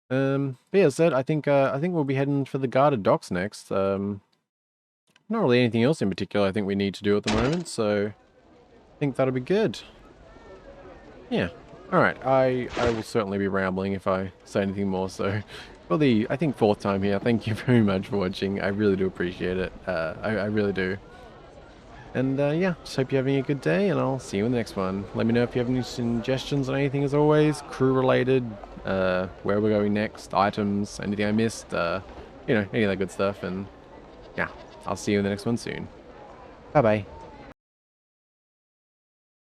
But yeah, said I think we'll be heading for the guarded docks next. Not really anything else in particular I think we need to do at the moment, so I think that'll be good. Yeah. Alright, I will certainly be rambling if I say anything more, so for the, I think, 4th time here, thank you very much for watching. I really do appreciate it. I really do. And yeah, just hope you're having a good day, and I'll see you in the next one. Let me know if you have any suggestions on anything as always, crew related, where we're going next, items, anything I missed, any of that good stuff, and yeah, I'll see you in the next one soon. Bye bye.